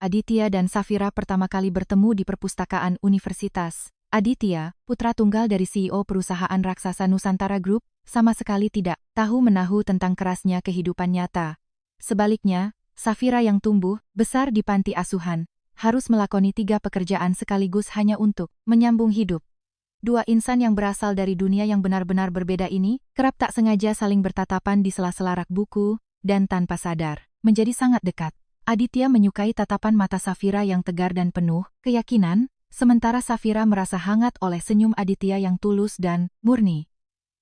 Aditya dan Safira pertama kali bertemu di perpustakaan universitas. Aditya, putra tunggal dari CEO perusahaan raksasa Nusantara Group, sama sekali tidak tahu-menahu tentang kerasnya kehidupan nyata. Sebaliknya, Safira yang tumbuh besar di panti asuhan, harus melakoni 3 pekerjaan sekaligus hanya untuk menyambung hidup. Dua insan yang berasal dari dunia yang benar-benar berbeda ini, kerap tak sengaja saling bertatapan di sela-sela rak buku, dan tanpa sadar, menjadi sangat dekat. Aditya menyukai tatapan mata Safira yang tegar dan penuh keyakinan, sementara Safira merasa hangat oleh senyum Aditya yang tulus dan murni.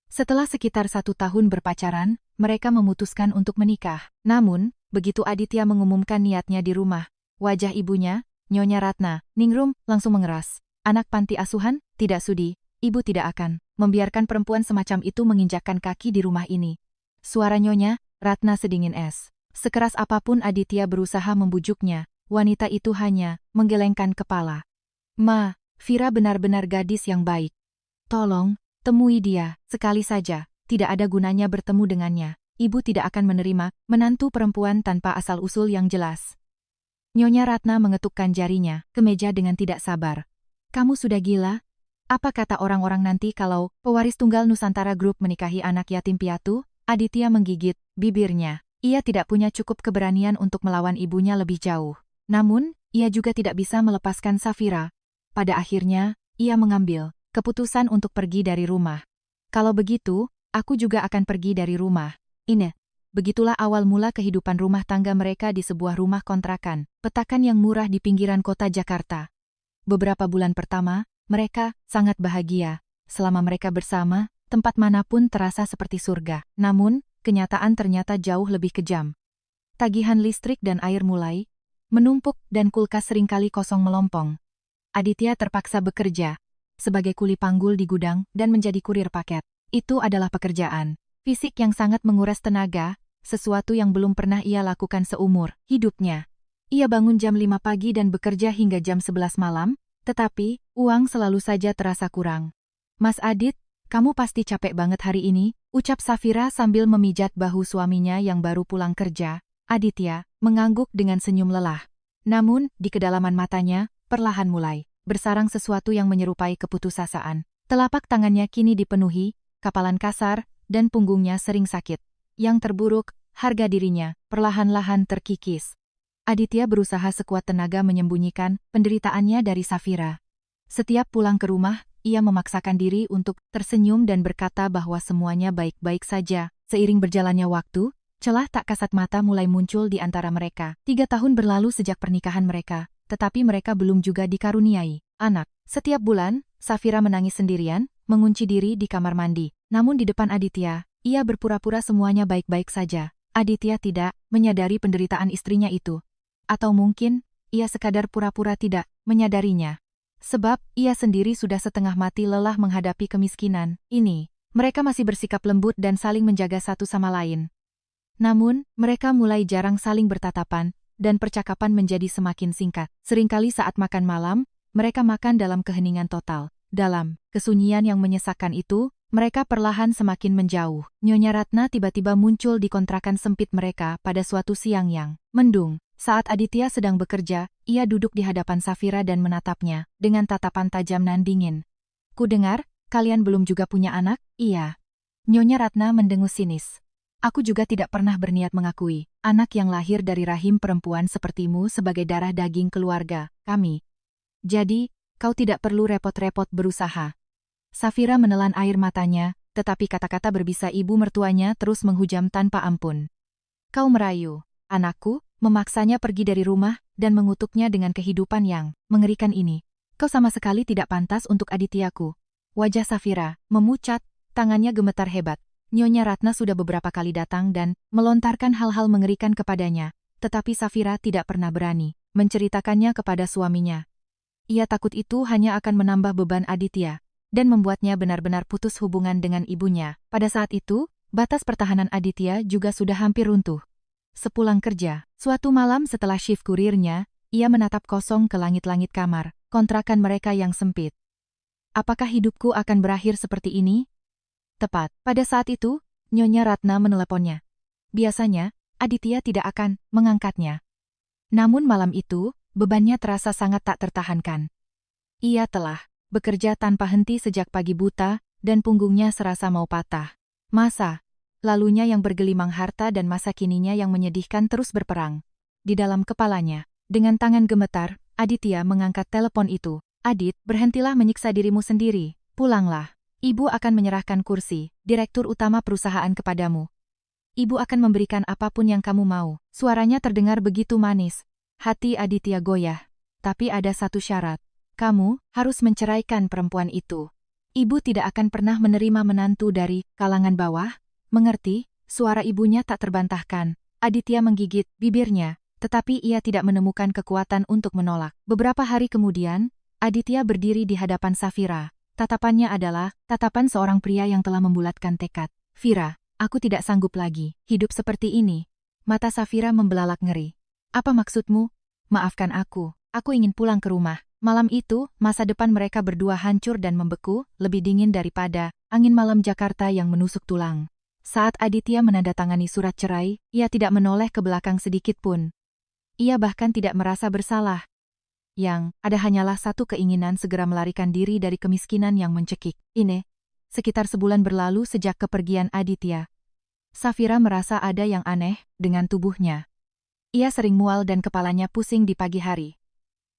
Setelah sekitar 1 tahun berpacaran, mereka memutuskan untuk menikah. Namun, begitu Aditya mengumumkan niatnya di rumah, wajah ibunya, Nyonya Ratna Ningrum, langsung mengeras. Anak panti asuhan, tidak sudi, ibu tidak akan membiarkan perempuan semacam itu menginjakkan kaki di rumah ini. Suara Nyonya Ratna sedingin es. Sekeras apapun Aditya berusaha membujuknya, wanita itu hanya menggelengkan kepala. Ma, Vira benar-benar gadis yang baik. Tolong, temui dia, sekali saja, tidak ada gunanya bertemu dengannya. Ibu tidak akan menerima menantu perempuan tanpa asal-usul yang jelas. Nyonya Ratna mengetukkan jarinya ke meja dengan tidak sabar. Kamu sudah gila? Apa kata orang-orang nanti kalau pewaris tunggal Nusantara Group menikahi anak yatim piatu? Aditya menggigit bibirnya. Ia tidak punya cukup keberanian untuk melawan ibunya lebih jauh. Namun, ia juga tidak bisa melepaskan Safira. Pada akhirnya, ia mengambil keputusan untuk pergi dari rumah. Kalau begitu, aku juga akan pergi dari rumah. Ini. Begitulah awal mula kehidupan rumah tangga mereka di sebuah rumah kontrakan, petakan yang murah di pinggiran kota Jakarta. Beberapa bulan pertama, mereka sangat bahagia. Selama mereka bersama, tempat manapun terasa seperti surga. Namun, kenyataan ternyata jauh lebih kejam. Tagihan listrik dan air mulai menumpuk dan kulkas seringkali kosong melompong. Aditya terpaksa bekerja sebagai kuli panggul di gudang dan menjadi kurir paket. Itu adalah pekerjaan fisik yang sangat menguras tenaga, sesuatu yang belum pernah ia lakukan seumur hidupnya. Ia bangun jam 5 pagi dan bekerja hingga jam 11 malam, tetapi uang selalu saja terasa kurang. Mas Adit, kamu pasti capek banget hari ini, ucap Safira sambil memijat bahu suaminya yang baru pulang kerja. Aditya mengangguk dengan senyum lelah. Namun, di kedalaman matanya, perlahan mulai bersarang sesuatu yang menyerupai keputusasaan. Telapak tangannya kini dipenuhi kapalan kasar, dan punggungnya sering sakit. Yang terburuk, harga dirinya perlahan-lahan terkikis. Aditya berusaha sekuat tenaga menyembunyikan penderitaannya dari Safira. Setiap pulang ke rumah, ia memaksakan diri untuk tersenyum dan berkata bahwa semuanya baik-baik saja. Seiring berjalannya waktu, celah tak kasat mata mulai muncul di antara mereka. 3 tahun berlalu sejak pernikahan mereka, tetapi mereka belum juga dikaruniai anak. Setiap bulan, Safira menangis sendirian, mengunci diri di kamar mandi. Namun di depan Aditya, ia berpura-pura semuanya baik-baik saja. Aditya tidak menyadari penderitaan istrinya itu. Atau mungkin, ia sekadar pura-pura tidak menyadarinya. Sebab, ia sendiri sudah setengah mati lelah menghadapi kemiskinan. Ini, mereka masih bersikap lembut dan saling menjaga satu sama lain. Namun, mereka mulai jarang saling bertatapan, dan percakapan menjadi semakin singkat. Seringkali saat makan malam, mereka makan dalam keheningan total. Dalam kesunyian yang menyesakkan itu, mereka perlahan semakin menjauh. Nyonya Ratna tiba-tiba muncul di kontrakan sempit mereka pada suatu siang yang mendung. Saat Aditya sedang bekerja, ia duduk di hadapan Safira dan menatapnya dengan tatapan tajam nan dingin. Ku dengar, kalian belum juga punya anak? Iya. Nyonya Ratna mendengus sinis. Aku juga tidak pernah berniat mengakui anak yang lahir dari rahim perempuan sepertimu sebagai darah daging keluarga kami. Jadi, kau tidak perlu repot-repot berusaha. Safira menelan air matanya, tetapi kata-kata berbisa ibu mertuanya terus menghujam tanpa ampun. Kau merayu anakku, memaksanya pergi dari rumah, dan mengutuknya dengan kehidupan yang mengerikan ini. Kau sama sekali tidak pantas untuk Adityaku. Wajah Safira memucat, tangannya gemetar hebat. Nyonya Ratna sudah beberapa kali datang dan melontarkan hal-hal mengerikan kepadanya, tetapi Safira tidak pernah berani menceritakannya kepada suaminya. Ia takut itu hanya akan menambah beban Aditya, dan membuatnya benar-benar putus hubungan dengan ibunya. Pada saat itu, batas pertahanan Aditya juga sudah hampir runtuh. Sepulang kerja, suatu malam setelah shift kurirnya, ia menatap kosong ke langit-langit kamar, kontrakan mereka yang sempit. Apakah hidupku akan berakhir seperti ini? Tepat pada saat itu, Nyonya Ratna meneleponnya. Biasanya, Aditya tidak akan mengangkatnya. Namun malam itu, bebannya terasa sangat tak tertahankan. Ia telah bekerja tanpa henti sejak pagi buta, dan punggungnya serasa mau patah. Masa lalunya yang bergelimang harta dan masa kininya yang menyedihkan terus berperang di dalam kepalanya. Dengan tangan gemetar, Aditya mengangkat telepon itu. Adit, berhentilah menyiksa dirimu sendiri. Pulanglah. Ibu akan menyerahkan kursi direktur utama perusahaan kepadamu. Ibu akan memberikan apapun yang kamu mau. Suaranya terdengar begitu manis. Hati Aditya goyah. Tapi ada satu syarat. Kamu harus menceraikan perempuan itu. Ibu tidak akan pernah menerima menantu dari kalangan bawah. Mengerti? Suara ibunya tak terbantahkan. Aditya menggigit bibirnya, tetapi ia tidak menemukan kekuatan untuk menolak. Beberapa hari kemudian, Aditya berdiri di hadapan Safira. Tatapannya adalah tatapan seorang pria yang telah membulatkan tekad. Fira, aku tidak sanggup lagi hidup seperti ini. Mata Safira membelalak ngeri. Apa maksudmu? Maafkan aku ingin pulang ke rumah. Malam itu, masa depan mereka berdua hancur dan membeku, lebih dingin daripada angin malam Jakarta yang menusuk tulang. Saat Aditya menandatangani surat cerai, ia tidak menoleh ke belakang sedikit pun. Ia bahkan tidak merasa bersalah. Yang ada hanyalah satu keinginan segera melarikan diri dari kemiskinan yang mencekik. Ini, sekitar sebulan berlalu sejak kepergian Aditya. Safira merasa ada yang aneh dengan tubuhnya. Ia sering mual dan kepalanya pusing di pagi hari.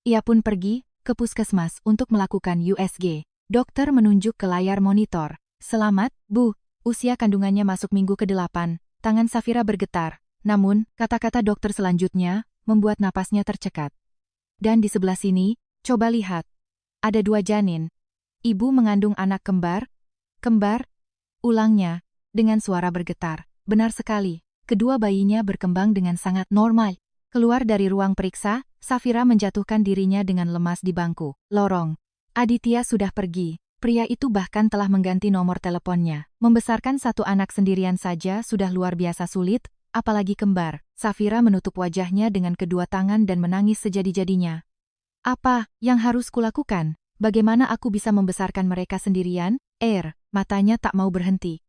Ia pun pergi ke puskesmas untuk melakukan USG. Dokter menunjuk ke layar monitor. Selamat, Bu. Usia kandungannya masuk minggu ke-8. Tangan Safira bergetar. Namun, kata-kata dokter selanjutnya membuat napasnya tercekat. Dan di sebelah sini, coba lihat. Ada 2 janin. Ibu mengandung anak kembar. Kembar? Ulangnya, dengan suara bergetar. Benar sekali, kedua bayinya berkembang dengan sangat normal. Keluar dari ruang periksa, Safira menjatuhkan dirinya dengan lemas di bangku lorong. Aditya sudah pergi. Pria itu bahkan telah mengganti nomor teleponnya. Membesarkan satu anak sendirian saja sudah luar biasa sulit, apalagi kembar. Safira menutup wajahnya dengan kedua tangan dan menangis sejadi-jadinya. Apa yang harus kulakukan? Bagaimana aku bisa membesarkan mereka sendirian? Matanya tak mau berhenti.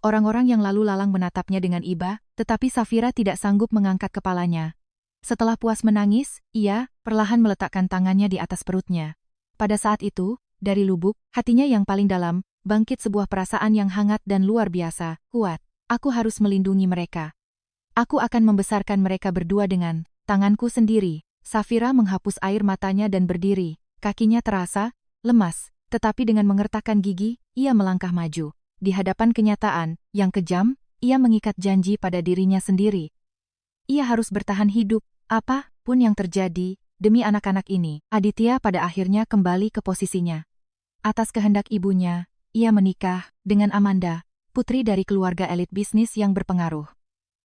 Orang-orang yang lalu lalang menatapnya dengan iba, tetapi Safira tidak sanggup mengangkat kepalanya. Setelah puas menangis, ia perlahan meletakkan tangannya di atas perutnya. Pada saat itu, dari lubuk hatinya yang paling dalam, bangkit sebuah perasaan yang hangat dan luar biasa, kuat. Aku harus melindungi mereka. Aku akan membesarkan mereka berdua dengan tanganku sendiri. Safira menghapus air matanya dan berdiri. Kakinya terasa lemas, tetapi dengan mengertakkan gigi, ia melangkah maju. Di hadapan kenyataan yang kejam, ia mengikat janji pada dirinya sendiri. Ia harus bertahan hidup, apa pun yang terjadi, demi anak-anak ini. Aditya pada akhirnya kembali ke posisinya. Atas kehendak ibunya, ia menikah dengan Amanda, putri dari keluarga elit bisnis yang berpengaruh.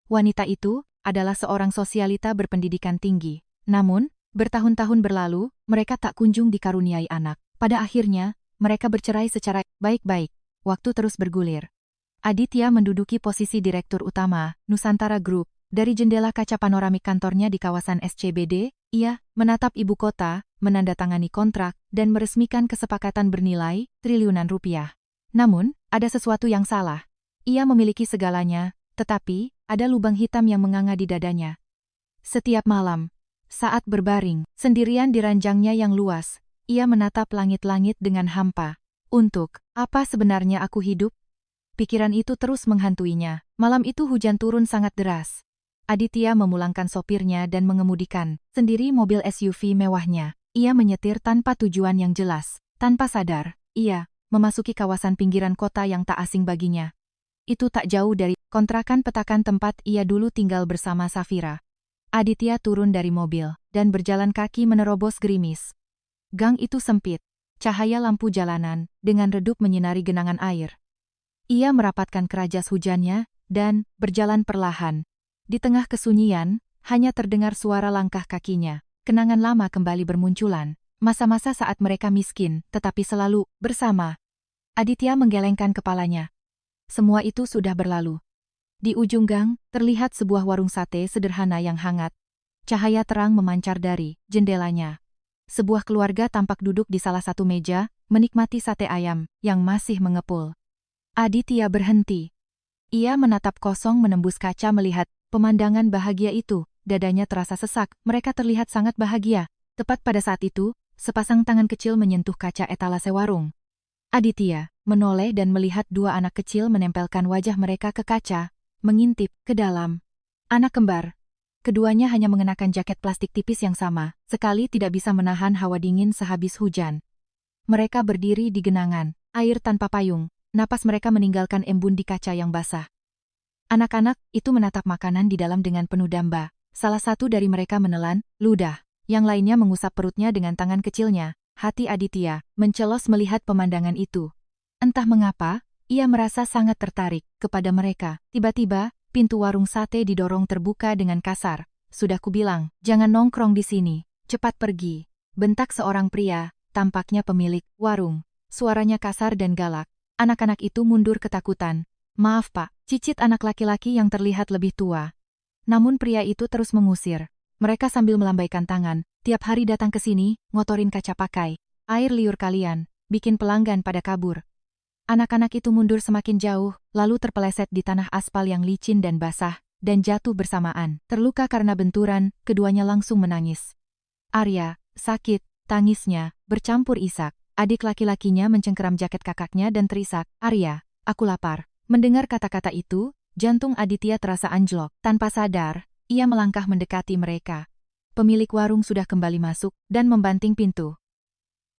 Wanita itu adalah seorang sosialita berpendidikan tinggi. Namun, bertahun-tahun berlalu, mereka tak kunjung dikaruniai anak. Pada akhirnya, mereka bercerai secara baik-baik. Waktu terus bergulir. Aditya menduduki posisi direktur utama Nusantara Group. Dari jendela kaca panoramik kantornya di kawasan SCBD, ia menatap ibu kota, menandatangani kontrak, dan meresmikan kesepakatan bernilai triliunan rupiah. Namun, ada sesuatu yang salah. Ia memiliki segalanya, tetapi ada lubang hitam yang menganga di dadanya. Setiap malam, saat berbaring, sendirian di ranjangnya yang luas, ia menatap langit-langit dengan hampa. Untuk apa sebenarnya aku hidup? Pikiran itu terus menghantuinya. Malam itu hujan turun sangat deras. Aditya memulangkan sopirnya dan mengemudikan sendiri mobil SUV mewahnya. Ia menyetir tanpa tujuan yang jelas. Tanpa sadar, ia memasuki kawasan pinggiran kota yang tak asing baginya. Itu tak jauh dari kontrakan petakan tempat ia dulu tinggal bersama Safira. Aditya turun dari mobil dan berjalan kaki menerobos gerimis. Gang itu sempit. Cahaya lampu jalanan dengan redup menyinari genangan air. Ia merapatkan kerajas hujannya dan berjalan perlahan. Di tengah kesunyian, hanya terdengar suara langkah kakinya. Kenangan lama kembali bermunculan. Masa-masa saat mereka miskin, tetapi selalu bersama. Aditya menggelengkan kepalanya. Semua itu sudah berlalu. Di ujung gang, terlihat sebuah warung sate sederhana yang hangat. Cahaya terang memancar dari jendelanya. Sebuah keluarga tampak duduk di salah satu meja, menikmati sate ayam yang masih mengepul. Aditya berhenti. Ia menatap kosong menembus kaca melihat pemandangan bahagia itu. Dadanya terasa sesak, mereka terlihat sangat bahagia. Tepat pada saat itu, sepasang tangan kecil menyentuh kaca etalase warung. Aditya menoleh dan melihat dua anak kecil menempelkan wajah mereka ke kaca, mengintip ke dalam. Anak kembar. Keduanya hanya mengenakan jaket plastik tipis yang sama, sekali tidak bisa menahan hawa dingin sehabis hujan. Mereka berdiri di genangan, air tanpa payung, napas mereka meninggalkan embun di kaca yang basah. Anak-anak itu menatap makanan di dalam dengan penuh damba. Salah satu dari mereka menelan ludah, yang lainnya mengusap perutnya dengan tangan kecilnya. Hati Aditya mencelos melihat pemandangan itu. Entah mengapa, ia merasa sangat tertarik kepada mereka. Tiba-tiba, pintu warung sate didorong terbuka dengan kasar. Sudah kubilang, jangan nongkrong di sini. Cepat pergi. Bentak seorang pria, tampaknya pemilik warung. Suaranya kasar dan galak. Anak-anak itu mundur ketakutan. Maaf pak, cicit anak laki-laki yang terlihat lebih tua. Namun pria itu terus mengusir. Mereka sambil melambaikan tangan. Tiap hari datang ke sini, ngotorin kaca pakai. Air liur kalian, bikin pelanggan pada kabur. Anak-anak itu mundur semakin jauh, lalu terpeleset di tanah aspal yang licin dan basah, dan jatuh bersamaan. Terluka karena benturan, keduanya langsung menangis. Arya, sakit, tangisnya, bercampur isak. Adik laki-lakinya mencengkeram jaket kakaknya dan terisak, Arya, aku lapar. Mendengar kata-kata itu, jantung Aditya terasa anjlok. Tanpa sadar, ia melangkah mendekati mereka. Pemilik warung sudah kembali masuk dan membanting pintu.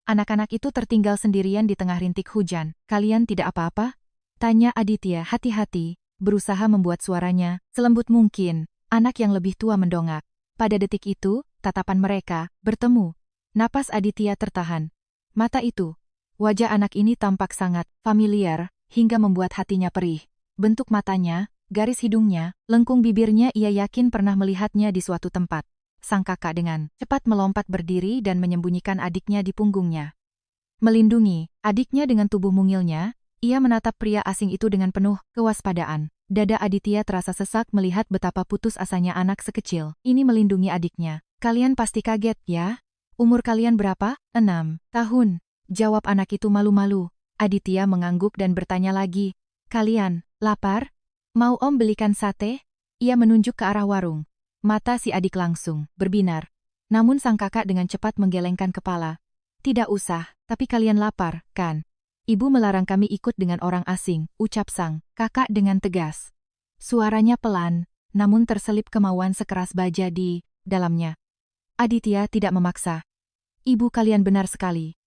Anak-anak itu tertinggal sendirian di tengah rintik hujan. Kalian tidak apa-apa? Tanya Aditya hati-hati, berusaha membuat suaranya selembut mungkin. Anak yang lebih tua mendongak. Pada detik itu, tatapan mereka bertemu. Napas Aditya tertahan. Mata itu, wajah anak ini tampak sangat familiar, hingga membuat hatinya perih. Bentuk matanya, garis hidungnya, lengkung bibirnya ia yakin pernah melihatnya di suatu tempat. Sang kakak dengan cepat melompat berdiri dan menyembunyikan adiknya di punggungnya. Melindungi adiknya dengan tubuh mungilnya, ia menatap pria asing itu dengan penuh kewaspadaan. Dada Aditya terasa sesak melihat betapa putus asanya anak sekecil ini melindungi adiknya. Kalian pasti kaget ya? Umur kalian berapa? 6 tahun. Jawab anak itu malu-malu. Aditya mengangguk dan bertanya lagi. Kalian lapar? Mau om belikan sate? Ia menunjuk ke arah warung. Mata si adik langsung berbinar. Namun sang kakak dengan cepat menggelengkan kepala. Tidak usah, tapi kalian lapar, kan? Ibu melarang kami ikut dengan orang asing, ucap sang kakak dengan tegas. Suaranya pelan, namun terselip kemauan sekeras baja di dalamnya. Aditya tidak memaksa. Ibu kalian benar sekali.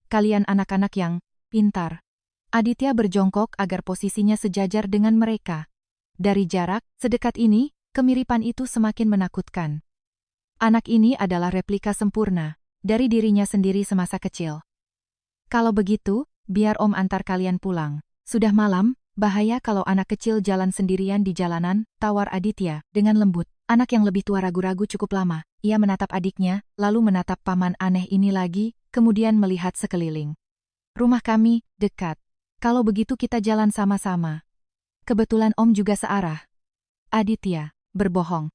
Kalian anak-anak yang pintar. Aditya berjongkok agar posisinya sejajar dengan mereka. Dari jarak sedekat ini, kemiripan itu semakin menakutkan. Anak ini adalah replika sempurna dari dirinya sendiri semasa kecil. Kalau begitu, biar om antar kalian pulang. Sudah malam, bahaya kalau anak kecil jalan sendirian di jalanan, tawar Aditya dengan lembut. Anak yang lebih tua ragu-ragu cukup lama. Ia menatap adiknya, lalu menatap paman aneh ini lagi, kemudian melihat sekeliling. Rumah kami dekat. Kalau begitu kita jalan sama-sama. Kebetulan om juga searah. Aditya berbohong.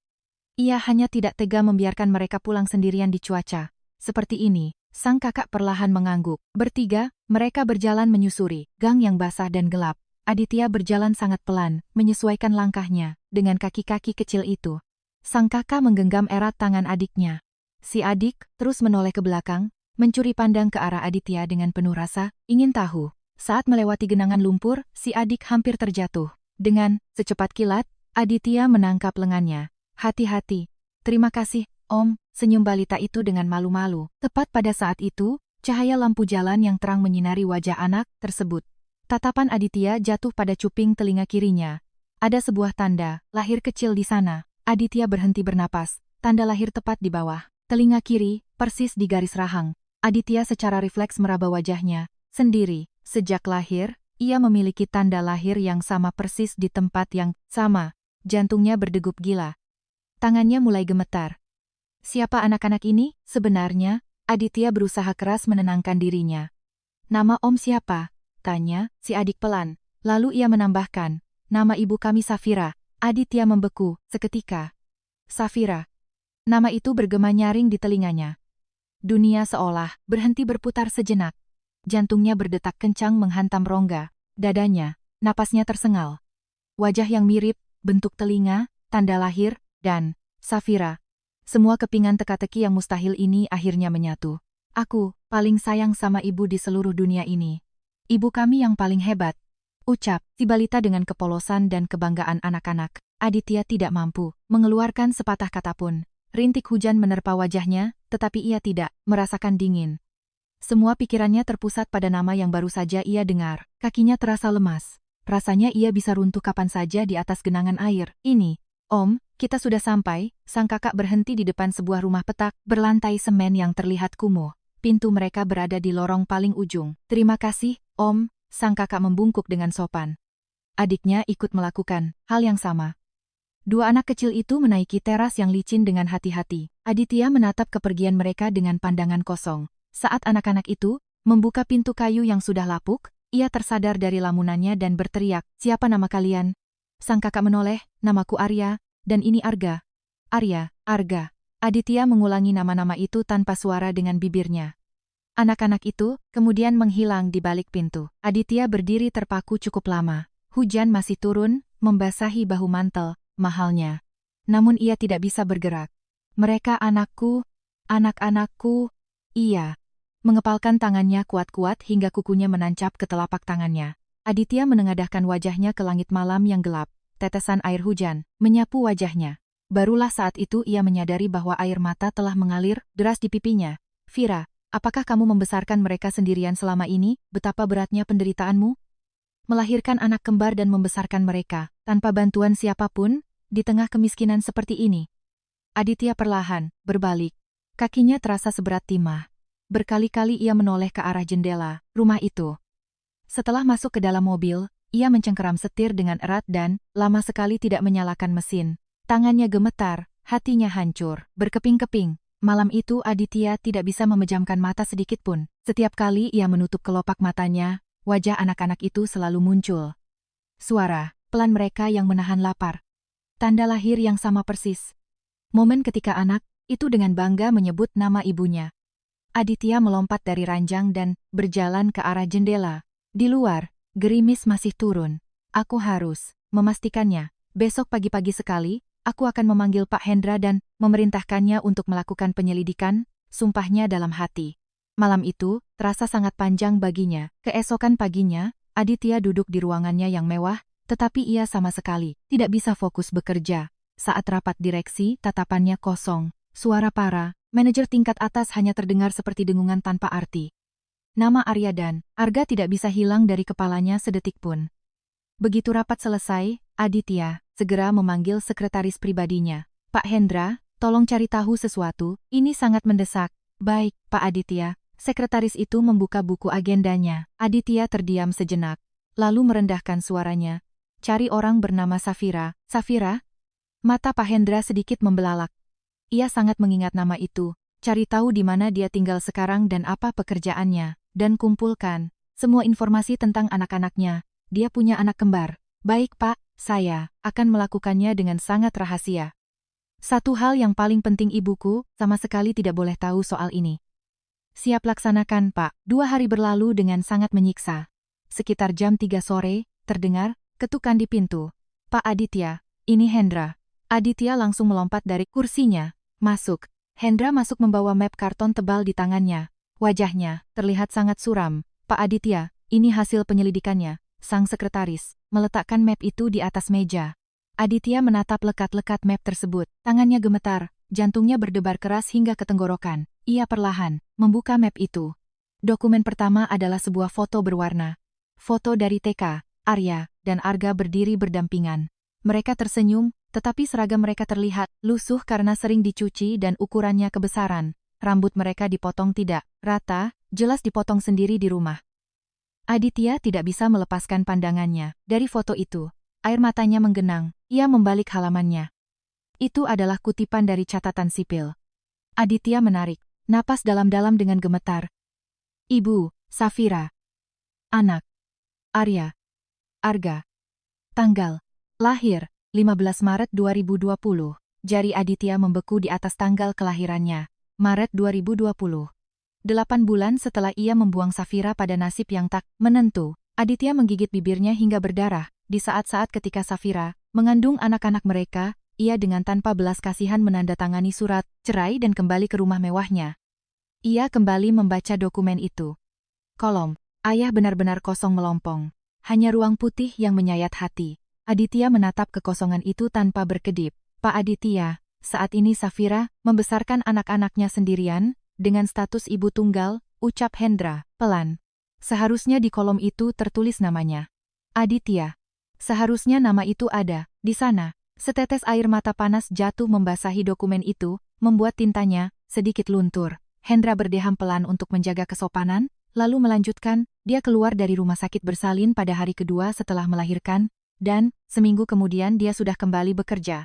Ia hanya tidak tega membiarkan mereka pulang sendirian di cuaca seperti ini. Sang kakak perlahan mengangguk. Bertiga, mereka berjalan menyusuri gang yang basah dan gelap. Aditya berjalan sangat pelan, menyesuaikan langkahnya dengan kaki-kaki kecil itu. Sang kakak menggenggam erat tangan adiknya. Si adik terus menoleh ke belakang, mencuri pandang ke arah Aditya dengan penuh rasa ingin tahu. Saat melewati genangan lumpur, si adik hampir terjatuh. Dengan secepat kilat, Aditya menangkap lengannya. Hati-hati. Terima kasih, om, senyum balita itu dengan malu-malu. Tepat pada saat itu, cahaya lampu jalan yang terang menyinari wajah anak tersebut. Tatapan Aditya jatuh pada cuping telinga kirinya. Ada sebuah tanda lahir kecil di sana. Aditya berhenti bernapas. Tanda lahir tepat di bawah telinga kiri, persis di garis rahang. Aditya secara refleks meraba wajahnya sendiri. Sejak lahir, ia memiliki tanda lahir yang sama persis di tempat yang sama. Jantungnya berdegup gila. Tangannya mulai gemetar. Siapa anak-anak ini? Sebenarnya, Aditya berusaha keras menenangkan dirinya. Nama om siapa? Tanya si adik pelan. Lalu ia menambahkan, nama ibu kami Safira. Aditya membeku seketika. Safira. Nama itu bergema nyaring di telinganya. Dunia seolah berhenti berputar sejenak. Jantungnya berdetak kencang menghantam rongga, dadanya, napasnya tersengal. Wajah yang mirip, bentuk telinga, tanda lahir, dan Safira. Semua kepingan teka-teki yang mustahil ini akhirnya menyatu. Aku paling sayang sama ibu di seluruh dunia ini. Ibu kami yang paling hebat. Ucap si balita dengan kepolosan dan kebanggaan anak-anak. Aditya tidak mampu mengeluarkan sepatah kata pun. Rintik hujan menerpa wajahnya, tetapi ia tidak merasakan dingin. Semua pikirannya terpusat pada nama yang baru saja ia dengar. Kakinya terasa lemas. Rasanya ia bisa runtuh kapan saja di atas genangan air. Ini, Om, kita sudah sampai. Sang kakak berhenti di depan sebuah rumah petak berlantai semen yang terlihat kumuh. Pintu mereka berada di lorong paling ujung. Terima kasih, Om, sang kakak membungkuk dengan sopan. Adiknya ikut melakukan hal yang sama. Dua anak kecil itu menaiki teras yang licin dengan hati-hati. Aditya menatap kepergian mereka dengan pandangan kosong. Saat anak-anak itu membuka pintu kayu yang sudah lapuk, ia tersadar dari lamunannya dan berteriak, "Siapa nama kalian?" Sang kakak menoleh, "Namaku Arya, dan ini Arga." "Arya, Arga." Aditya mengulangi nama-nama itu tanpa suara dengan bibirnya. Anak-anak itu kemudian menghilang di balik pintu. Aditya berdiri terpaku cukup lama. Hujan masih turun, membasahi bahu mantel mahalnya. Namun ia tidak bisa bergerak. "Mereka anakku, anak-anakku." Ia mengepalkan tangannya kuat-kuat hingga kukunya menancap ke telapak tangannya. Aditya menengadahkan wajahnya ke langit malam yang gelap. Tetesan air hujan menyapu wajahnya. Barulah saat itu ia menyadari bahwa air mata telah mengalir deras di pipinya. "Vira, apakah kamu membesarkan mereka sendirian selama ini? Betapa beratnya penderitaanmu? Melahirkan anak kembar dan membesarkan mereka, tanpa bantuan siapapun, di tengah kemiskinan seperti ini." Aditya perlahan berbalik. Kakinya terasa seberat timah. Berkali-kali ia menoleh ke arah jendela rumah itu. Setelah masuk ke dalam mobil, ia mencengkeram setir dengan erat dan lama sekali tidak menyalakan mesin. Tangannya gemetar, hatinya hancur, berkeping-keping. Malam itu Aditya tidak bisa memejamkan mata sedikit pun. Setiap kali ia menutup kelopak matanya, wajah anak-anak itu selalu muncul. Suara pelan mereka yang menahan lapar. Tanda lahir yang sama persis. Momen ketika anak itu dengan bangga menyebut nama ibunya. Aditya melompat dari ranjang dan berjalan ke arah jendela. Di luar, gerimis masih turun. "Aku harus memastikannya. Besok pagi-pagi sekali, aku akan memanggil Pak Hendra dan memerintahkannya untuk melakukan penyelidikan," sumpahnya dalam hati. Malam itu terasa sangat panjang baginya. Keesokan paginya, Aditya duduk di ruangannya yang mewah, tetapi ia sama sekali tidak bisa fokus bekerja. Saat rapat direksi, tatapannya kosong. Suara para manajer tingkat atas hanya terdengar seperti dengungan tanpa arti. Nama Arya dan Arga tidak bisa hilang dari kepalanya sedetik pun. Begitu rapat selesai, Aditya segera memanggil sekretaris pribadinya. "Pak Hendra, tolong cari tahu sesuatu, ini sangat mendesak." "Baik, Pak Aditya." Sekretaris itu membuka buku agendanya. Aditya terdiam sejenak, lalu merendahkan suaranya. "Cari orang bernama Safira." "Safira?" Mata Pak Hendra sedikit membelalak. Ia sangat mengingat nama itu. Cari tahu di mana dia tinggal sekarang dan apa pekerjaannya, dan kumpulkan semua informasi tentang anak-anaknya. Dia punya anak kembar. "Baik Pak, saya akan melakukannya dengan sangat rahasia. Satu hal yang paling penting ibuku sama sekali tidak boleh tahu soal ini." "Siap laksanakan Pak." 2 hari berlalu dengan sangat menyiksa. Sekitar jam 3 sore, terdengar ketukan di pintu. "Pak Aditya, ini Hendra." Aditya langsung melompat dari kursinya. "Masuk." Hendra masuk membawa map karton tebal di tangannya. Wajahnya terlihat sangat suram. "Pak Aditya, ini hasil penyelidikannya." Sang sekretaris meletakkan map itu di atas meja. Aditya menatap lekat-lekat map tersebut. Tangannya gemetar, jantungnya berdebar keras hingga ke tenggorokan. Ia perlahan membuka map itu. Dokumen pertama adalah sebuah foto berwarna. Foto dari TK, Arya, dan Arga berdiri berdampingan. Mereka tersenyum, tetapi seragam mereka terlihat lusuh karena sering dicuci dan ukurannya kebesaran. Rambut mereka dipotong tidak rata, jelas dipotong sendiri di rumah. Aditya tidak bisa melepaskan pandangannya dari foto itu. Air matanya menggenang, ia membalik halamannya. Itu adalah kutipan dari catatan sipil. Aditya menarik napas dalam-dalam dengan gemetar. "Ibu, Safira. Anak, Arya. Arga. Tanggal lahir, 15 Maret 2020. Jari Aditya membeku di atas tanggal kelahirannya. Maret 2020. 8 bulan setelah ia membuang Safira pada nasib yang tak menentu, Aditya menggigit bibirnya hingga berdarah. Di saat-saat ketika Safira mengandung anak-anak mereka, ia dengan tanpa belas kasihan menandatangani surat cerai dan kembali ke rumah mewahnya. Ia kembali membaca dokumen itu. Kolom, ayah benar-benar kosong melompong. Hanya ruang putih yang menyayat hati. Aditya menatap kekosongan itu tanpa berkedip. Pak Aditya, saat ini Safira membesarkan anak-anaknya sendirian, dengan status ibu tunggal, ucap Hendra, pelan. Seharusnya di kolom itu tertulis namanya. Aditya. Seharusnya nama itu ada, di sana. Setetes air mata panas jatuh membasahi dokumen itu, membuat tintanya sedikit luntur. Hendra berdeham pelan untuk menjaga kesopanan, lalu melanjutkan, dia keluar dari rumah sakit bersalin pada hari kedua setelah melahirkan, dan seminggu kemudian dia sudah kembali bekerja.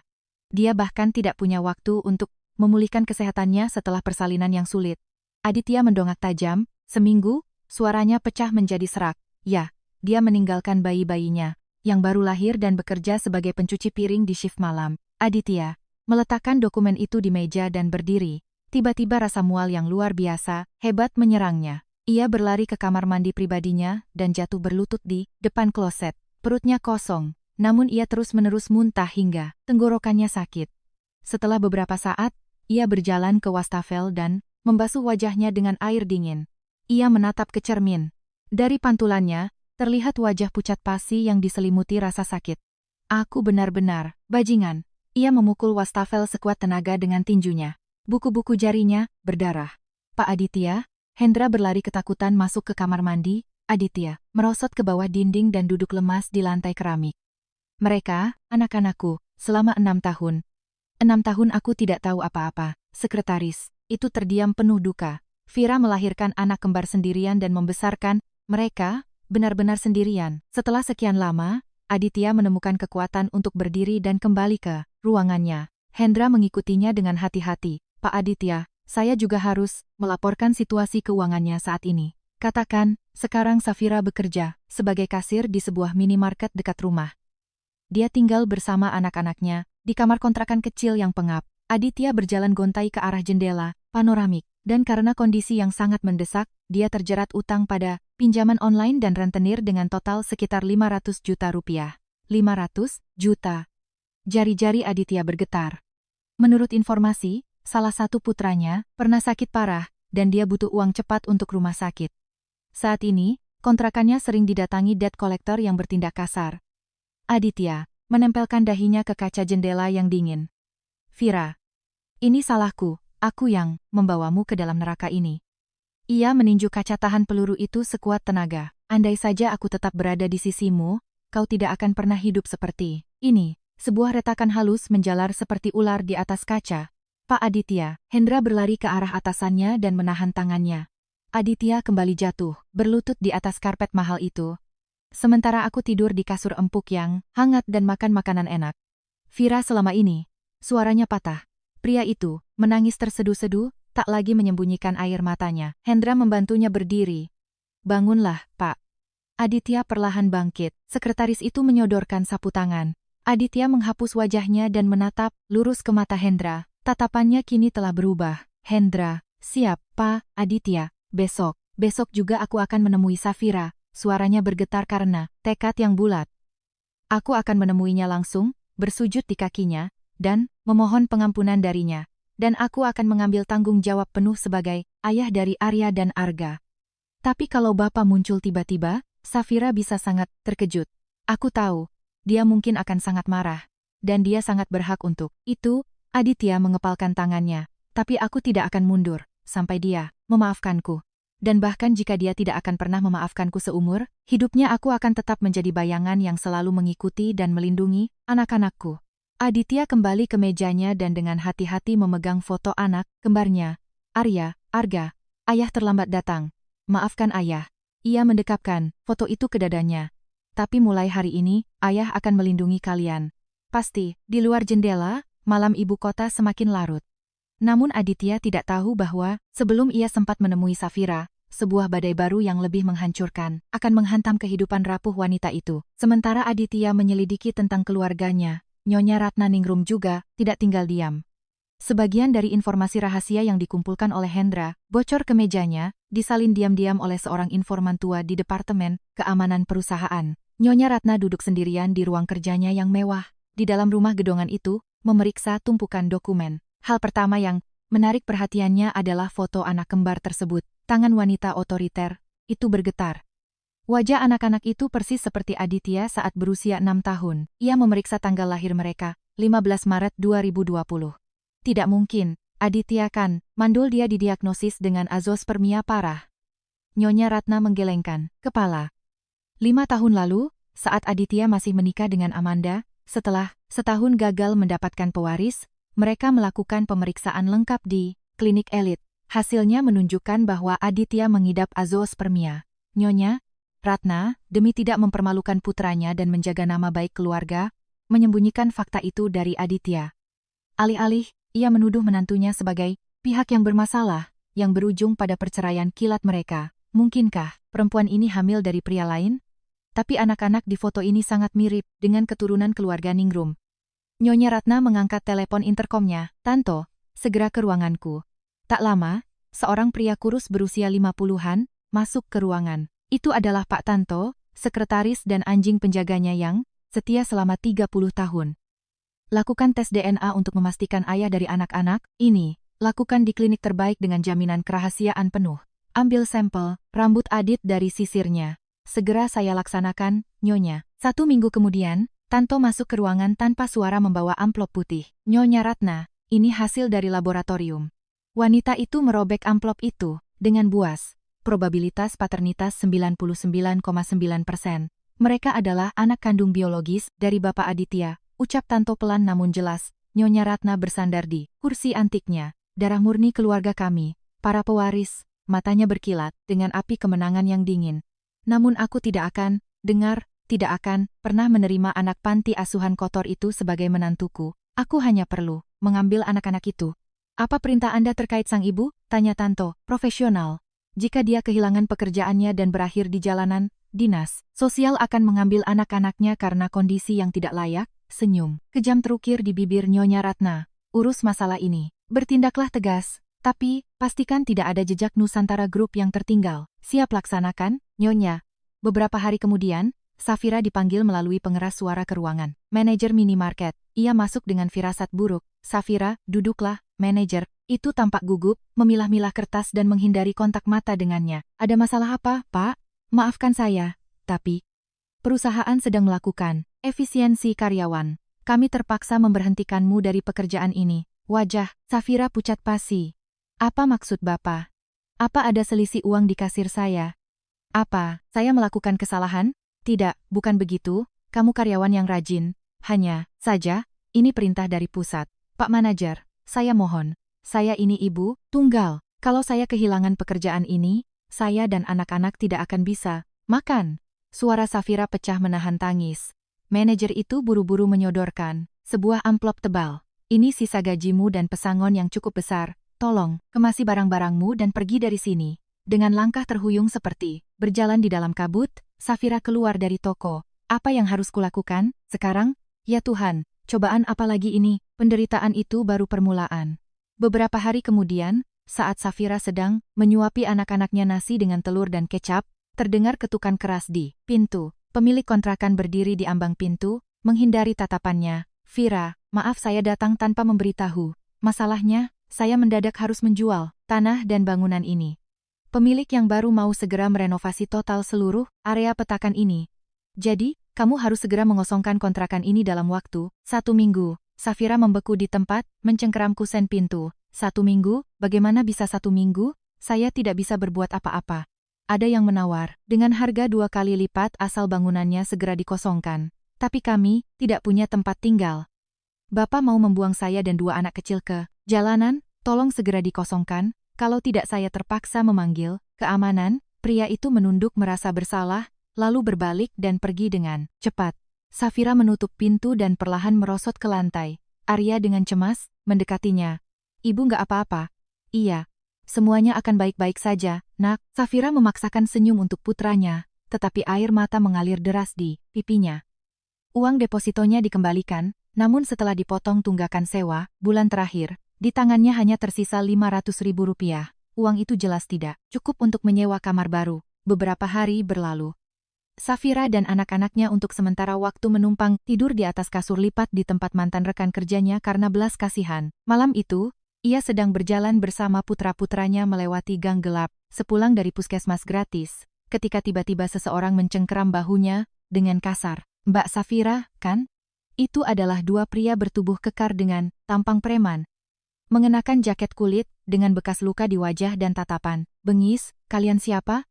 Dia bahkan tidak punya waktu untuk memulihkan kesehatannya setelah persalinan yang sulit. Aditya mendongak tajam, seminggu, suaranya pecah menjadi serak. Ya, dia meninggalkan bayi-bayinya yang baru lahir dan bekerja sebagai pencuci piring di shift malam. Aditya meletakkan dokumen itu di meja dan berdiri. Tiba-tiba rasa mual yang luar biasa, hebat menyerangnya. Ia berlari ke kamar mandi pribadinya dan jatuh berlutut di depan kloset. Perutnya kosong, namun ia terus-menerus muntah hingga tenggorokannya sakit. Setelah beberapa saat, ia berjalan ke wastafel dan membasuh wajahnya dengan air dingin. Ia menatap ke cermin. Dari pantulannya, terlihat wajah pucat pasi yang diselimuti rasa sakit. Aku benar-benar bajingan. Ia memukul wastafel sekuat tenaga dengan tinjunya. Buku-buku jarinya berdarah. Pak Aditya, Hendra berlari ketakutan masuk ke kamar mandi. Aditya merosot ke bawah dinding dan duduk lemas di lantai keramik. Mereka, anak-anakku, selama 6 tahun. 6 tahun aku tidak tahu apa-apa. Sekretaris, itu terdiam penuh duka. Vira melahirkan anak kembar sendirian dan membesarkan mereka, benar-benar sendirian. Setelah sekian lama, Aditya menemukan kekuatan untuk berdiri dan kembali ke ruangannya. Hendra mengikutinya dengan hati-hati. Pak Aditya, saya juga harus melaporkan situasi keuangannya saat ini. Katakan, sekarang Safira bekerja sebagai kasir di sebuah minimarket dekat rumah. Dia tinggal bersama anak-anaknya di kamar kontrakan kecil yang pengap. Aditya berjalan gontai ke arah jendela panoramik, dan karena kondisi yang sangat mendesak, dia terjerat utang pada pinjaman online dan rentenir dengan total sekitar 500 juta rupiah. 500 juta. Jari-jari Aditya bergetar. Menurut informasi, salah satu putranya pernah sakit parah, dan dia butuh uang cepat untuk rumah sakit. Saat ini, kontrakannya sering didatangi debt collector yang bertindak kasar. Aditya menempelkan dahinya ke kaca jendela yang dingin. Vira, ini salahku, aku yang membawamu ke dalam neraka ini. Ia meninju kaca tahan peluru itu sekuat tenaga. Andai saja aku tetap berada di sisimu, kau tidak akan pernah hidup seperti ini. Sebuah retakan halus menjalar seperti ular di atas kaca. Pak Aditya, Hendra berlari ke arah atasannya dan menahan tangannya. Aditya kembali jatuh, berlutut di atas karpet mahal itu. Sementara aku tidur di kasur empuk yang hangat dan makan makanan enak. Vira selama ini, suaranya patah. Pria itu menangis terseduh-seduh, tak lagi menyembunyikan air matanya. Hendra membantunya berdiri. Bangunlah, Pak. Aditya perlahan bangkit. Sekretaris itu menyodorkan sapu tangan. Aditya menghapus wajahnya dan menatap lurus ke mata Hendra. Tatapannya kini telah berubah. Hendra, siap, Pak. Aditya, besok juga aku akan menemui Safira. Suaranya bergetar karena tekad yang bulat. Aku akan menemuinya langsung, bersujud di kakinya, dan memohon pengampunan darinya. Dan aku akan mengambil tanggung jawab penuh sebagai ayah dari Arya dan Arga. Tapi kalau Bapak muncul tiba-tiba, Safira bisa sangat terkejut. Aku tahu, dia mungkin akan sangat marah. Dan dia sangat berhak untuk itu. Aditya mengepalkan tangannya. Tapi aku tidak akan mundur, sampai dia memaafkanku. Dan bahkan jika dia tidak akan pernah memaafkanku seumur, hidupnya aku akan tetap menjadi bayangan yang selalu mengikuti dan melindungi anak-anakku. Aditya kembali ke mejanya dan dengan hati-hati memegang foto anak kembarnya. Arya, Arga, ayah terlambat datang. Maafkan ayah. Ia mendekapkan foto itu ke dadanya. Tapi mulai hari ini, ayah akan melindungi kalian. Pasti, di luar jendela, malam ibu kota semakin larut. Namun Aditya tidak tahu bahwa, sebelum ia sempat menemui Safira, sebuah badai baru yang lebih menghancurkan akan menghantam kehidupan rapuh wanita itu. Sementara Aditya menyelidiki tentang keluarganya, Nyonya Ratna Ningrum juga tidak tinggal diam. Sebagian dari informasi rahasia yang dikumpulkan oleh Hendra bocor ke mejanya, disalin diam-diam oleh seorang informan tua di Departemen Keamanan Perusahaan. Nyonya Ratna duduk sendirian di ruang kerjanya yang mewah. Di dalam rumah gedongan itu, memeriksa tumpukan dokumen. Hal pertama yang menarik perhatiannya adalah foto anak kembar tersebut. Tangan wanita otoriter itu bergetar. Wajah anak-anak itu persis seperti Aditya saat berusia 6 tahun. Ia memeriksa tanggal lahir mereka, 15 Maret 2020. Tidak mungkin, Aditya kan, mandul dia didiagnosis dengan azospermia parah. Nyonya Ratna menggelengkan kepala. 5 tahun lalu, saat Aditya masih menikah dengan Amanda, setelah setahun gagal mendapatkan pewaris, mereka melakukan pemeriksaan lengkap di klinik elit. Hasilnya menunjukkan bahwa Aditya mengidap azospermia. Nyonya Ratna, demi tidak mempermalukan putranya dan menjaga nama baik keluarga, menyembunyikan fakta itu dari Aditya. Alih-alih, ia menuduh menantunya sebagai pihak yang bermasalah, yang berujung pada perceraian kilat mereka. Mungkinkah perempuan ini hamil dari pria lain? Tapi anak-anak di foto ini sangat mirip dengan keturunan keluarga Ningrum. Nyonya Ratna mengangkat telepon interkomnya. Tanto, segera ke ruanganku. Tak lama, seorang pria kurus berusia 50-an masuk ke ruangan. Itu adalah Pak Tanto, sekretaris dan anjing penjaganya yang setia selama 30 tahun. Lakukan tes DNA untuk memastikan ayah dari anak-anak ini. Lakukan di klinik terbaik dengan jaminan kerahasiaan penuh. Ambil sampel rambut Adit dari sisirnya. Segera saya laksanakan, Nyonya. 1 minggu kemudian, Tanto masuk ke ruangan tanpa suara membawa amplop putih. Nyonya Ratna, ini hasil dari laboratorium. Wanita itu merobek amplop itu dengan buas. Probabilitas paternitas 99,9%. Mereka adalah anak kandung biologis dari Bapak Aditya, ucap Tanto pelan namun jelas. Nyonya Ratna bersandar di kursi antiknya. Darah murni keluarga kami, para pewaris, matanya berkilat dengan api kemenangan yang dingin. Namun aku tidak akan pernah menerima anak panti asuhan kotor itu sebagai menantuku. Aku hanya perlu mengambil anak-anak itu. Apa perintah Anda terkait sang ibu? Tanya Tanto, profesional. Jika dia kehilangan pekerjaannya dan berakhir di jalanan, dinas sosial akan mengambil anak-anaknya karena kondisi yang tidak layak. Senyum kejam terukir di bibir Nyonya Ratna. Urus masalah ini. Bertindaklah tegas. Tapi, pastikan tidak ada jejak Nusantara Group yang tertinggal. Siap laksanakan, Nyonya. Beberapa hari kemudian, Safira dipanggil melalui pengeras suara ke ruangan manajer minimarket. Ia masuk dengan firasat buruk. Safira, duduklah, manajer. Itu tampak gugup, memilah-milah kertas dan menghindari kontak mata dengannya. Ada masalah apa, Pak? Maafkan saya, tapi perusahaan sedang melakukan efisiensi karyawan. Kami terpaksa memberhentikanmu dari pekerjaan ini. Wajah Safira pucat pasi. Apa maksud Bapak? Apa ada selisih uang di kasir saya? Apa, saya melakukan kesalahan? Tidak, bukan begitu. Kamu karyawan yang rajin. Hanya saja, ini perintah dari pusat. Pak Manajer, saya mohon. Saya ini ibu tunggal. Kalau saya kehilangan pekerjaan ini, saya dan anak-anak tidak akan bisa makan. Suara Safira pecah menahan tangis. Manajer itu buru-buru menyodorkan sebuah amplop tebal. Ini sisa gajimu dan pesangon yang cukup besar. Tolong, kemasi barang-barangmu dan pergi dari sini. Dengan langkah terhuyung seperti berjalan di dalam kabut, Safira keluar dari toko. Apa yang harus kulakukan sekarang? Ya Tuhan, cobaan apa lagi ini? Penderitaan itu baru permulaan. Beberapa hari kemudian, saat Safira sedang menyuapi anak-anaknya nasi dengan telur dan kecap, terdengar ketukan keras di pintu. Pemilik kontrakan berdiri di ambang pintu, menghindari tatapannya. Vira, maaf saya datang tanpa memberitahu. Masalahnya, saya mendadak harus menjual tanah dan bangunan ini. Pemilik yang baru mau segera merenovasi total seluruh area petakan ini. Jadi, kamu harus segera mengosongkan kontrakan ini dalam waktu 1 minggu. Safira membeku di tempat, mencengkeram kusen pintu. 1 minggu? Bagaimana bisa 1 minggu? Saya tidak bisa berbuat apa-apa. Ada yang menawar, dengan harga 2 kali lipat asal bangunannya segera dikosongkan. Tapi kami tidak punya tempat tinggal. Bapak mau membuang saya dan 2 anak kecil ke jalanan? Tolong segera dikosongkan, kalau tidak saya terpaksa memanggil keamanan. Pria itu menunduk merasa bersalah, lalu berbalik dan pergi dengan cepat. Safira menutup pintu dan perlahan merosot ke lantai. Arya dengan cemas mendekatinya. Ibu nggak apa-apa? Iya. Semuanya akan baik-baik saja, nak. Safira memaksakan senyum untuk putranya, tetapi air mata mengalir deras di pipinya. Uang depositonya dikembalikan, namun setelah dipotong tunggakan sewa, bulan terakhir, di tangannya hanya tersisa Rp500.000. Uang itu jelas tidak cukup untuk menyewa kamar baru. Beberapa hari berlalu. Safira dan anak-anaknya untuk sementara waktu menumpang tidur di atas kasur lipat di tempat mantan rekan kerjanya karena belas kasihan. Malam itu, ia sedang berjalan bersama putra-putranya melewati gang gelap, sepulang dari puskesmas gratis, ketika tiba-tiba seseorang mencengkeram bahunya dengan kasar. "Mbak Safira, kan?" Itu adalah dua pria bertubuh kekar dengan tampang preman. Mengenakan jaket kulit, dengan bekas luka di wajah dan tatapan bengis. "Kalian siapa?"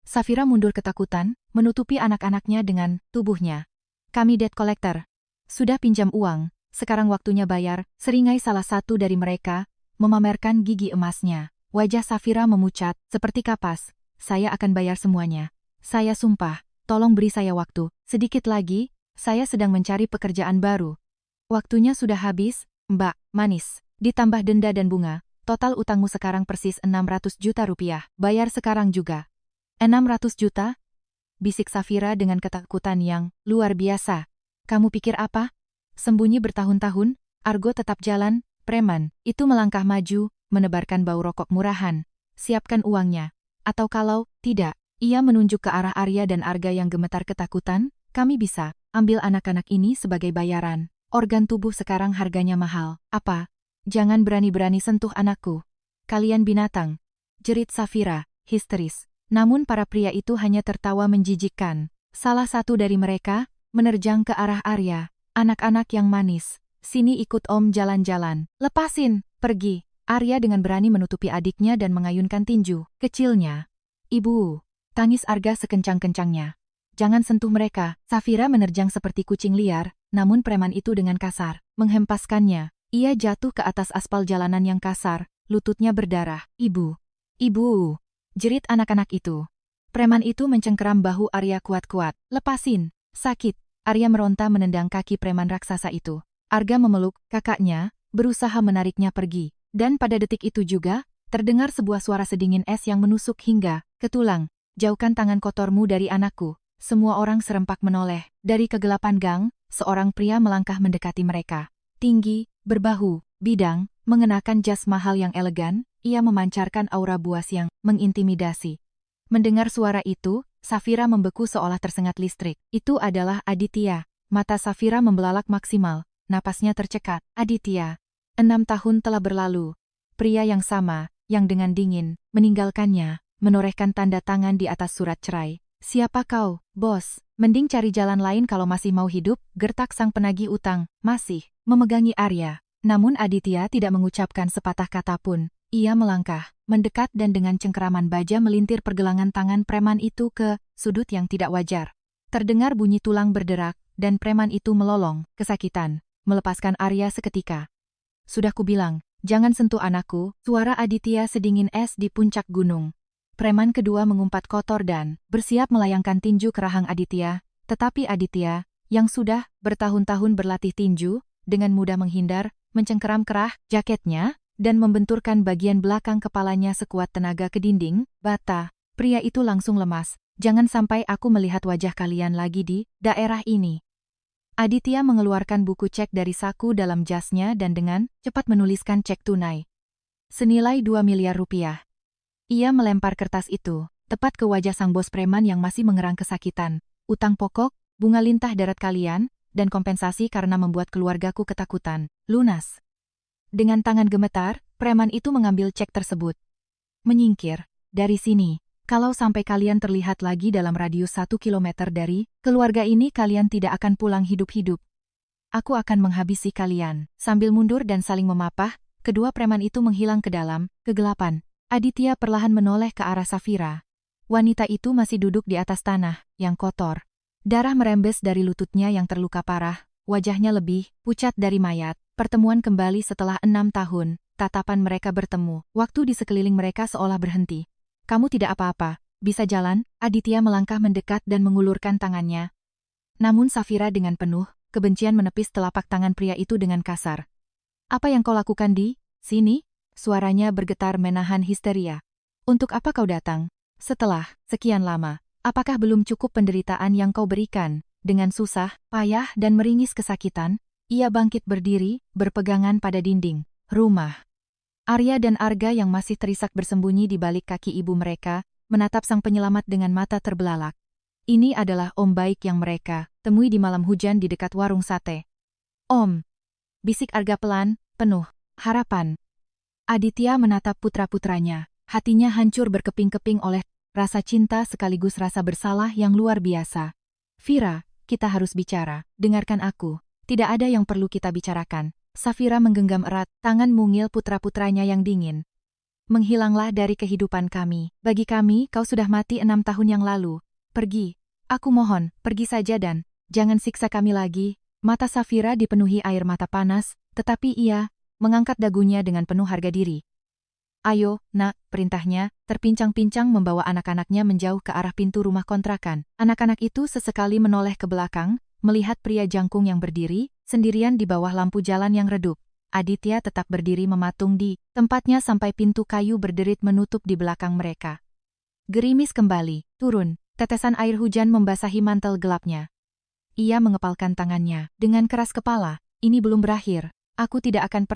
Safira mundur ketakutan, menutupi anak-anaknya dengan tubuhnya. "Kami debt collector. Sudah pinjam uang, sekarang waktunya bayar," seringai salah satu dari mereka, memamerkan gigi emasnya. Wajah Safira memucat, seperti kapas. "Saya akan bayar semuanya. Saya sumpah, tolong beri saya waktu. Sedikit lagi, saya sedang mencari pekerjaan baru." "Waktunya sudah habis, Mbak, manis. Ditambah denda dan bunga, total utangmu sekarang persis 600 juta rupiah. Bayar sekarang juga." 600 juta? Bisik Safira dengan ketakutan yang luar biasa. "Kamu pikir apa? Sembunyi bertahun-tahun?" Argo tetap jalan, preman itu melangkah maju, menebarkan bau rokok murahan. "Siapkan uangnya. Atau kalau tidak," ia menunjuk ke arah Arya dan Arga yang gemetar ketakutan, "kami bisa ambil anak-anak ini sebagai bayaran. Organ tubuh sekarang harganya mahal." "Apa? Jangan berani-berani sentuh anakku. Kalian binatang," jerit Safira, histeris. Namun para pria itu hanya tertawa menjijikkan. Salah satu dari mereka menerjang ke arah Arya. "Anak-anak yang manis, sini ikut Om jalan-jalan." "Lepasin, pergi." Arya dengan berani menutupi adiknya dan mengayunkan tinju kecilnya. "Ibu!" tangis Arga sekencang-kencangnya. "Jangan sentuh mereka." Safira menerjang seperti kucing liar, namun preman itu dengan kasar menghempaskannya. Ia jatuh ke atas aspal jalanan yang kasar, lututnya berdarah. "Ibu! Ibu!" jerit anak-anak itu. Preman itu mencengkeram bahu Arya kuat-kuat. "Lepasin, sakit." Arya meronta menendang kaki preman raksasa itu. Arga memeluk kakaknya, berusaha menariknya pergi. Dan pada detik itu juga, terdengar sebuah suara sedingin es yang menusuk hingga ke tulang. "Jauhkan tangan kotormu dari anakku." Semua orang serempak menoleh. Dari kegelapan gang, seorang pria melangkah mendekati mereka. Tinggi, berbahu, bidang, mengenakan jas mahal yang elegan, ia memancarkan aura buas yang mengintimidasi. Mendengar suara itu, Safira membeku seolah tersengat listrik. Itu adalah Aditya. Mata Safira membelalak maksimal, napasnya tercekat. Aditya. 6 tahun telah berlalu. Pria yang sama, yang dengan dingin, meninggalkannya, menorehkan tanda tangan di atas surat cerai. "Siapa kau, bos? Mending cari jalan lain kalau masih mau hidup," gertak sang penagih utang, masih memegangi Arya. Namun Aditya tidak mengucapkan sepatah kata pun. Ia melangkah, mendekat dan dengan cengkeraman baja melintir pergelangan tangan preman itu ke sudut yang tidak wajar. Terdengar bunyi tulang berderak, dan preman itu melolong, kesakitan, melepaskan Arya seketika. "Sudah kubilang, jangan sentuh anakku." Suara Aditya sedingin es di puncak gunung. Preman kedua mengumpat kotor dan bersiap melayangkan tinju ke rahang Aditya, tetapi Aditya, yang sudah bertahun-tahun berlatih tinju, dengan mudah menghindar, mencengkeram kerah jaketnya, dan membenturkan bagian belakang kepalanya sekuat tenaga ke dinding bata. Pria itu langsung lemas. "Jangan sampai aku melihat wajah kalian lagi di daerah ini." Aditya mengeluarkan buku cek dari saku dalam jasnya dan dengan cepat menuliskan cek tunai senilai 2 miliar rupiah. Ia melempar kertas itu tepat ke wajah sang bos preman yang masih mengerang kesakitan. "Utang pokok, bunga lintah darat kalian, dan kompensasi karena membuat keluargaku ketakutan. Lunas." Dengan tangan gemetar, preman itu mengambil cek tersebut. "Menyingkir dari sini. Kalau sampai kalian terlihat lagi dalam radius 1 kilometer dari keluarga ini, kalian tidak akan pulang hidup-hidup. Aku akan menghabisi kalian." Sambil mundur dan saling memapah, kedua preman itu menghilang ke dalam kegelapan. Aditya perlahan menoleh ke arah Safira. Wanita itu masih duduk di atas tanah yang kotor. Darah merembes dari lututnya yang terluka parah, wajahnya lebih pucat dari mayat. Pertemuan kembali setelah 6 tahun, tatapan mereka bertemu. Waktu di sekeliling mereka seolah berhenti. "Kamu tidak apa-apa, bisa jalan?" Aditya melangkah mendekat dan mengulurkan tangannya. Namun Safira dengan penuh kebencian menepis telapak tangan pria itu dengan kasar. "Apa yang kau lakukan di sini?" Suaranya bergetar menahan histeria. "Untuk apa kau datang? Setelah sekian lama, apakah belum cukup penderitaan yang kau berikan?" Dengan susah, payah dan meringis kesakitan, ia bangkit berdiri, berpegangan pada dinding rumah. Arya dan Arga yang masih terisak bersembunyi di balik kaki ibu mereka, menatap sang penyelamat dengan mata terbelalak. Ini adalah om baik yang mereka temui di malam hujan di dekat warung sate. Om, bisik Arga pelan, penuh harapan. Aditya menatap putra-putranya. Hatinya hancur berkeping-keping oleh rasa cinta sekaligus rasa bersalah yang luar biasa. Vira, kita harus bicara. Dengarkan aku. Tidak ada yang perlu kita bicarakan. Safira menggenggam erat tangan mungil putra-putranya yang dingin. Menghilanglah dari kehidupan kami. Bagi kami, kau sudah mati 6 tahun yang lalu. Pergi. Aku mohon, pergi saja dan jangan siksa kami lagi. Mata Safira dipenuhi air mata panas, tetapi ia mengangkat dagunya dengan penuh harga diri. Ayo, nak, perintahnya, terpincang-pincang membawa anak-anaknya menjauh ke arah pintu rumah kontrakan. Anak-anak itu sesekali menoleh ke belakang, melihat pria jangkung yang berdiri, sendirian di bawah lampu jalan yang redup. Aditya tetap berdiri mematung di tempatnya sampai pintu kayu berderit menutup di belakang mereka. Gerimis kembali, turun, tetesan air hujan membasahi mantel gelapnya. Ia mengepalkan tangannya, dengan keras kepala, ini belum berakhir, aku tidak akan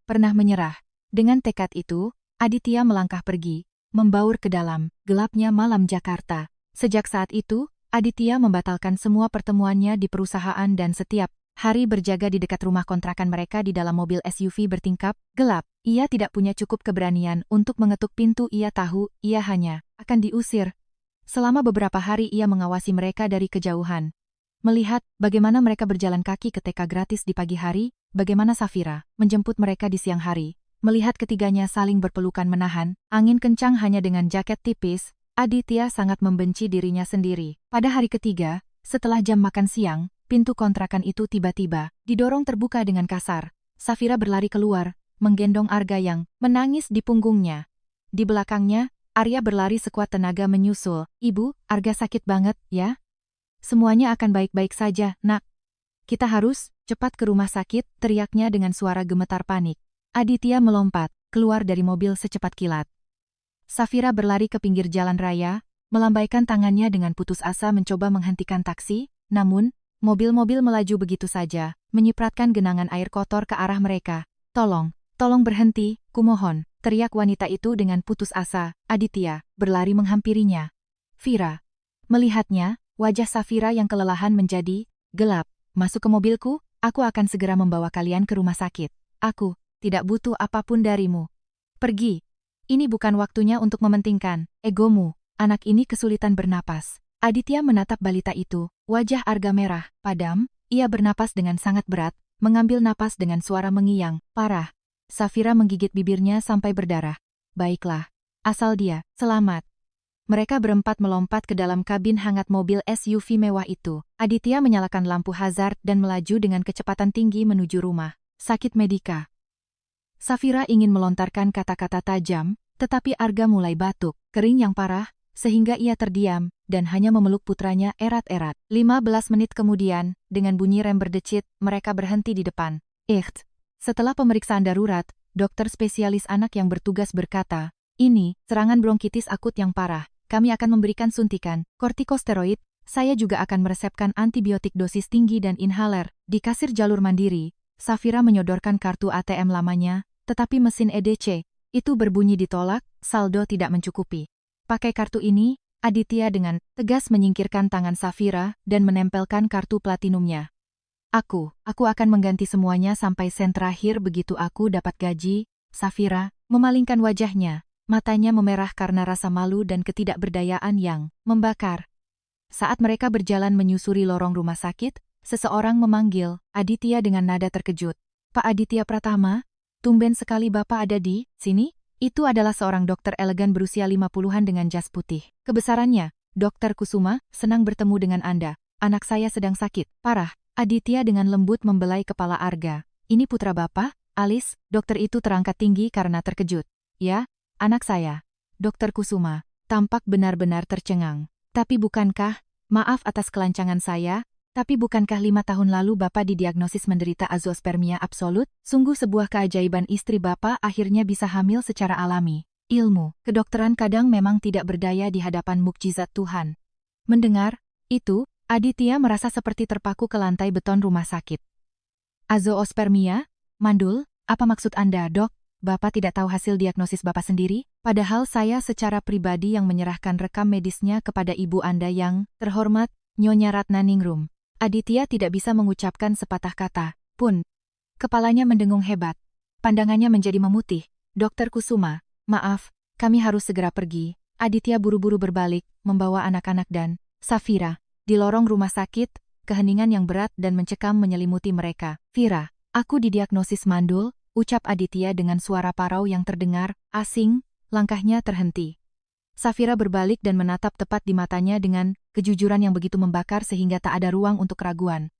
pernah menyerah. Dengan tekad itu, Aditya melangkah pergi, membaur ke dalam gelapnya malam Jakarta. Sejak saat itu, Aditya membatalkan semua pertemuannya di perusahaan dan setiap hari berjaga di dekat rumah kontrakan mereka di dalam mobil SUV bertingkap gelap. Ia tidak punya cukup keberanian untuk mengetuk pintu. Ia tahu, ia hanya akan diusir. Selama beberapa hari ia mengawasi mereka dari kejauhan. Melihat bagaimana mereka berjalan kaki ke TK gratis di pagi hari, bagaimana Safira menjemput mereka di siang hari. Melihat ketiganya saling berpelukan menahan angin kencang hanya dengan jaket tipis, Aditya sangat membenci dirinya sendiri. Pada hari ketiga, setelah jam makan siang, pintu kontrakan itu tiba-tiba didorong terbuka dengan kasar. Safira berlari keluar, menggendong Arga yang menangis di punggungnya. Di belakangnya, Arya berlari sekuat tenaga menyusul. Ibu, Arga sakit banget, ya? Semuanya akan baik-baik saja, nak. Kita harus cepat ke rumah sakit, teriaknya dengan suara gemetar panik. Aditya melompat keluar dari mobil secepat kilat. Safira berlari ke pinggir jalan raya, melambaikan tangannya dengan putus asa mencoba menghentikan taksi, namun, mobil-mobil melaju begitu saja, menyipratkan genangan air kotor ke arah mereka. Tolong berhenti, kumohon, teriak wanita itu dengan putus asa. Aditya berlari menghampirinya. Vira. Melihatnya, wajah Safira yang kelelahan menjadi gelap. Masuk ke mobilku, aku akan segera membawa kalian ke rumah sakit. Aku tidak butuh apapun darimu. Pergi. Ini bukan waktunya untuk mementingkan egomu. Anak ini kesulitan bernapas. Aditya menatap balita itu. Wajah Arga merah, padam. Ia bernapas dengan sangat berat, mengambil napas dengan suara mengiyang parah. Safira menggigit bibirnya sampai berdarah. Baiklah. Asal dia selamat. Mereka berempat melompat ke dalam kabin hangat mobil SUV mewah itu. Aditya menyalakan lampu hazard dan melaju dengan kecepatan tinggi menuju rumah sakit Medika. Safira ingin melontarkan kata-kata tajam, tetapi Arga mulai batuk, kering yang parah, sehingga ia terdiam, dan hanya memeluk putranya erat-erat. 15 menit kemudian, dengan bunyi rem berdecit, mereka berhenti di depan. Setelah pemeriksaan darurat, dokter spesialis anak yang bertugas berkata, ini, serangan bronkitis akut yang parah. Kami akan memberikan suntikan kortikosteroid, saya juga akan meresepkan antibiotik dosis tinggi dan inhaler. Di kasir jalur mandiri, Safira menyodorkan kartu ATM lamanya, tetapi mesin EDC itu berbunyi ditolak, saldo tidak mencukupi. Pakai kartu ini, Aditya dengan tegas menyingkirkan tangan Safira dan menempelkan kartu platinumnya. Aku akan mengganti semuanya sampai sen terakhir begitu aku dapat gaji. Safira memalingkan wajahnya, matanya memerah karena rasa malu dan ketidakberdayaan yang membakar. Saat mereka berjalan menyusuri lorong rumah sakit, seseorang memanggil Aditya dengan nada terkejut. Pak Aditya Pratama, tumben sekali Bapak ada di sini? Itu adalah seorang dokter elegan berusia 50-an dengan jas putih. Kebesarannya, Dokter Kusuma, senang bertemu dengan Anda. Anak saya sedang sakit parah. Aditya dengan lembut membelai kepala Arga. Ini putra Bapak, Alis. Dokter itu terangkat tinggi karena terkejut. Ya, anak saya. Dokter Kusuma tampak benar-benar tercengang. Tapi bukankah, maaf atas kelancangan saya, tapi bukankah 5 tahun lalu Bapak didiagnosis menderita azoospermia absolut? Sungguh sebuah keajaiban istri Bapak akhirnya bisa hamil secara alami. Ilmu kedokteran kadang memang tidak berdaya di hadapan mukjizat Tuhan. Mendengar itu, Aditya merasa seperti terpaku ke lantai beton rumah sakit. Azoospermia? Mandul, apa maksud Anda, Dok? Bapak tidak tahu hasil diagnosis Bapak sendiri? Padahal saya secara pribadi yang menyerahkan rekam medisnya kepada ibu Anda yang terhormat, Nyonya Ratnaningrum. Aditya tidak bisa mengucapkan sepatah kata pun. Kepalanya mendengung hebat. Pandangannya menjadi memutih. Dokter Kusuma, maaf, kami harus segera pergi. Aditya buru-buru berbalik, membawa anak-anak dan Safira. Di lorong rumah sakit, keheningan yang berat dan mencekam menyelimuti mereka. Vira, aku didiagnosis mandul, ucap Aditya dengan suara parau yang terdengar asing, langkahnya terhenti. Safira berbalik dan menatap tepat di matanya dengan kejujuran yang begitu membakar sehingga tak ada ruang untuk keraguan.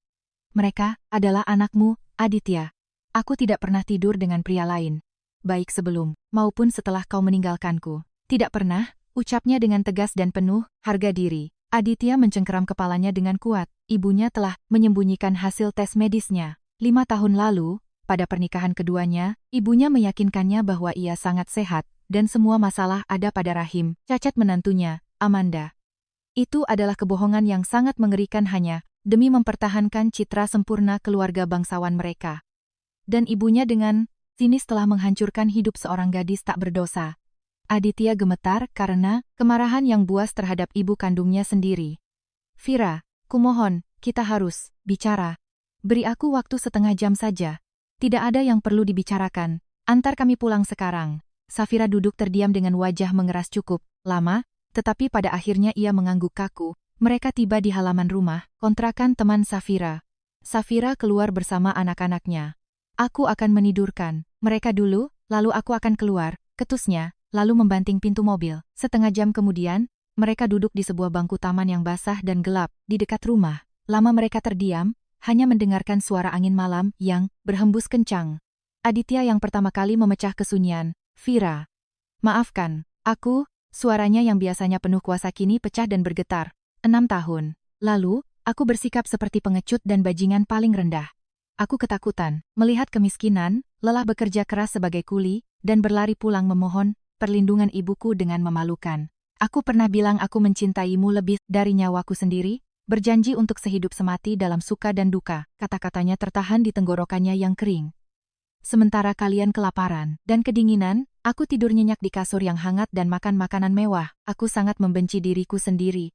Mereka adalah anakmu, Aditya. Aku tidak pernah tidur dengan pria lain. Baik sebelum maupun setelah kau meninggalkanku. Tidak pernah, ucapnya dengan tegas dan penuh harga diri. Aditya mencengkeram kepalanya dengan kuat. Ibunya telah menyembunyikan hasil tes medisnya. 5 tahun lalu, pada pernikahan keduanya, ibunya meyakinkannya bahwa ia sangat sehat, dan semua masalah ada pada rahim cacat menantunya, Amanda. Itu adalah kebohongan yang sangat mengerikan hanya demi mempertahankan citra sempurna keluarga bangsawan mereka. Dan ibunya dengan sinis telah menghancurkan hidup seorang gadis tak berdosa. Aditya gemetar karena kemarahan yang buas terhadap ibu kandungnya sendiri. Vira, kumohon, kita harus bicara. Beri aku waktu setengah jam saja. Tidak ada yang perlu dibicarakan. Antar kami pulang sekarang. Safira duduk terdiam dengan wajah mengeras cukup lama, tetapi pada akhirnya ia mengangguk kaku. Mereka tiba di halaman rumah, kontrakan teman Safira. Safira keluar bersama anak-anaknya. Aku akan menidurkan mereka dulu, lalu aku akan keluar, ketusnya, lalu membanting pintu mobil. Setengah jam kemudian, mereka duduk di sebuah bangku taman yang basah dan gelap, di dekat rumah. Lama mereka terdiam, hanya mendengarkan suara angin malam yang berhembus kencang. Aditya yang pertama kali memecah kesunyian. Vira. Maafkan, aku, suaranya yang biasanya penuh kuasa kini pecah dan bergetar. 6 tahun. Lalu, aku bersikap seperti pengecut dan bajingan paling rendah. Aku ketakutan, melihat kemiskinan, lelah bekerja keras sebagai kuli, dan berlari pulang memohon perlindungan ibuku dengan memalukan. Aku pernah bilang aku mencintaimu lebih dari nyawaku sendiri, berjanji untuk sehidup semati dalam suka dan duka, kata-katanya tertahan di tenggorokannya yang kering. Sementara kalian kelaparan dan kedinginan, aku tidur nyenyak di kasur yang hangat dan makan makanan mewah. Aku sangat membenci diriku sendiri.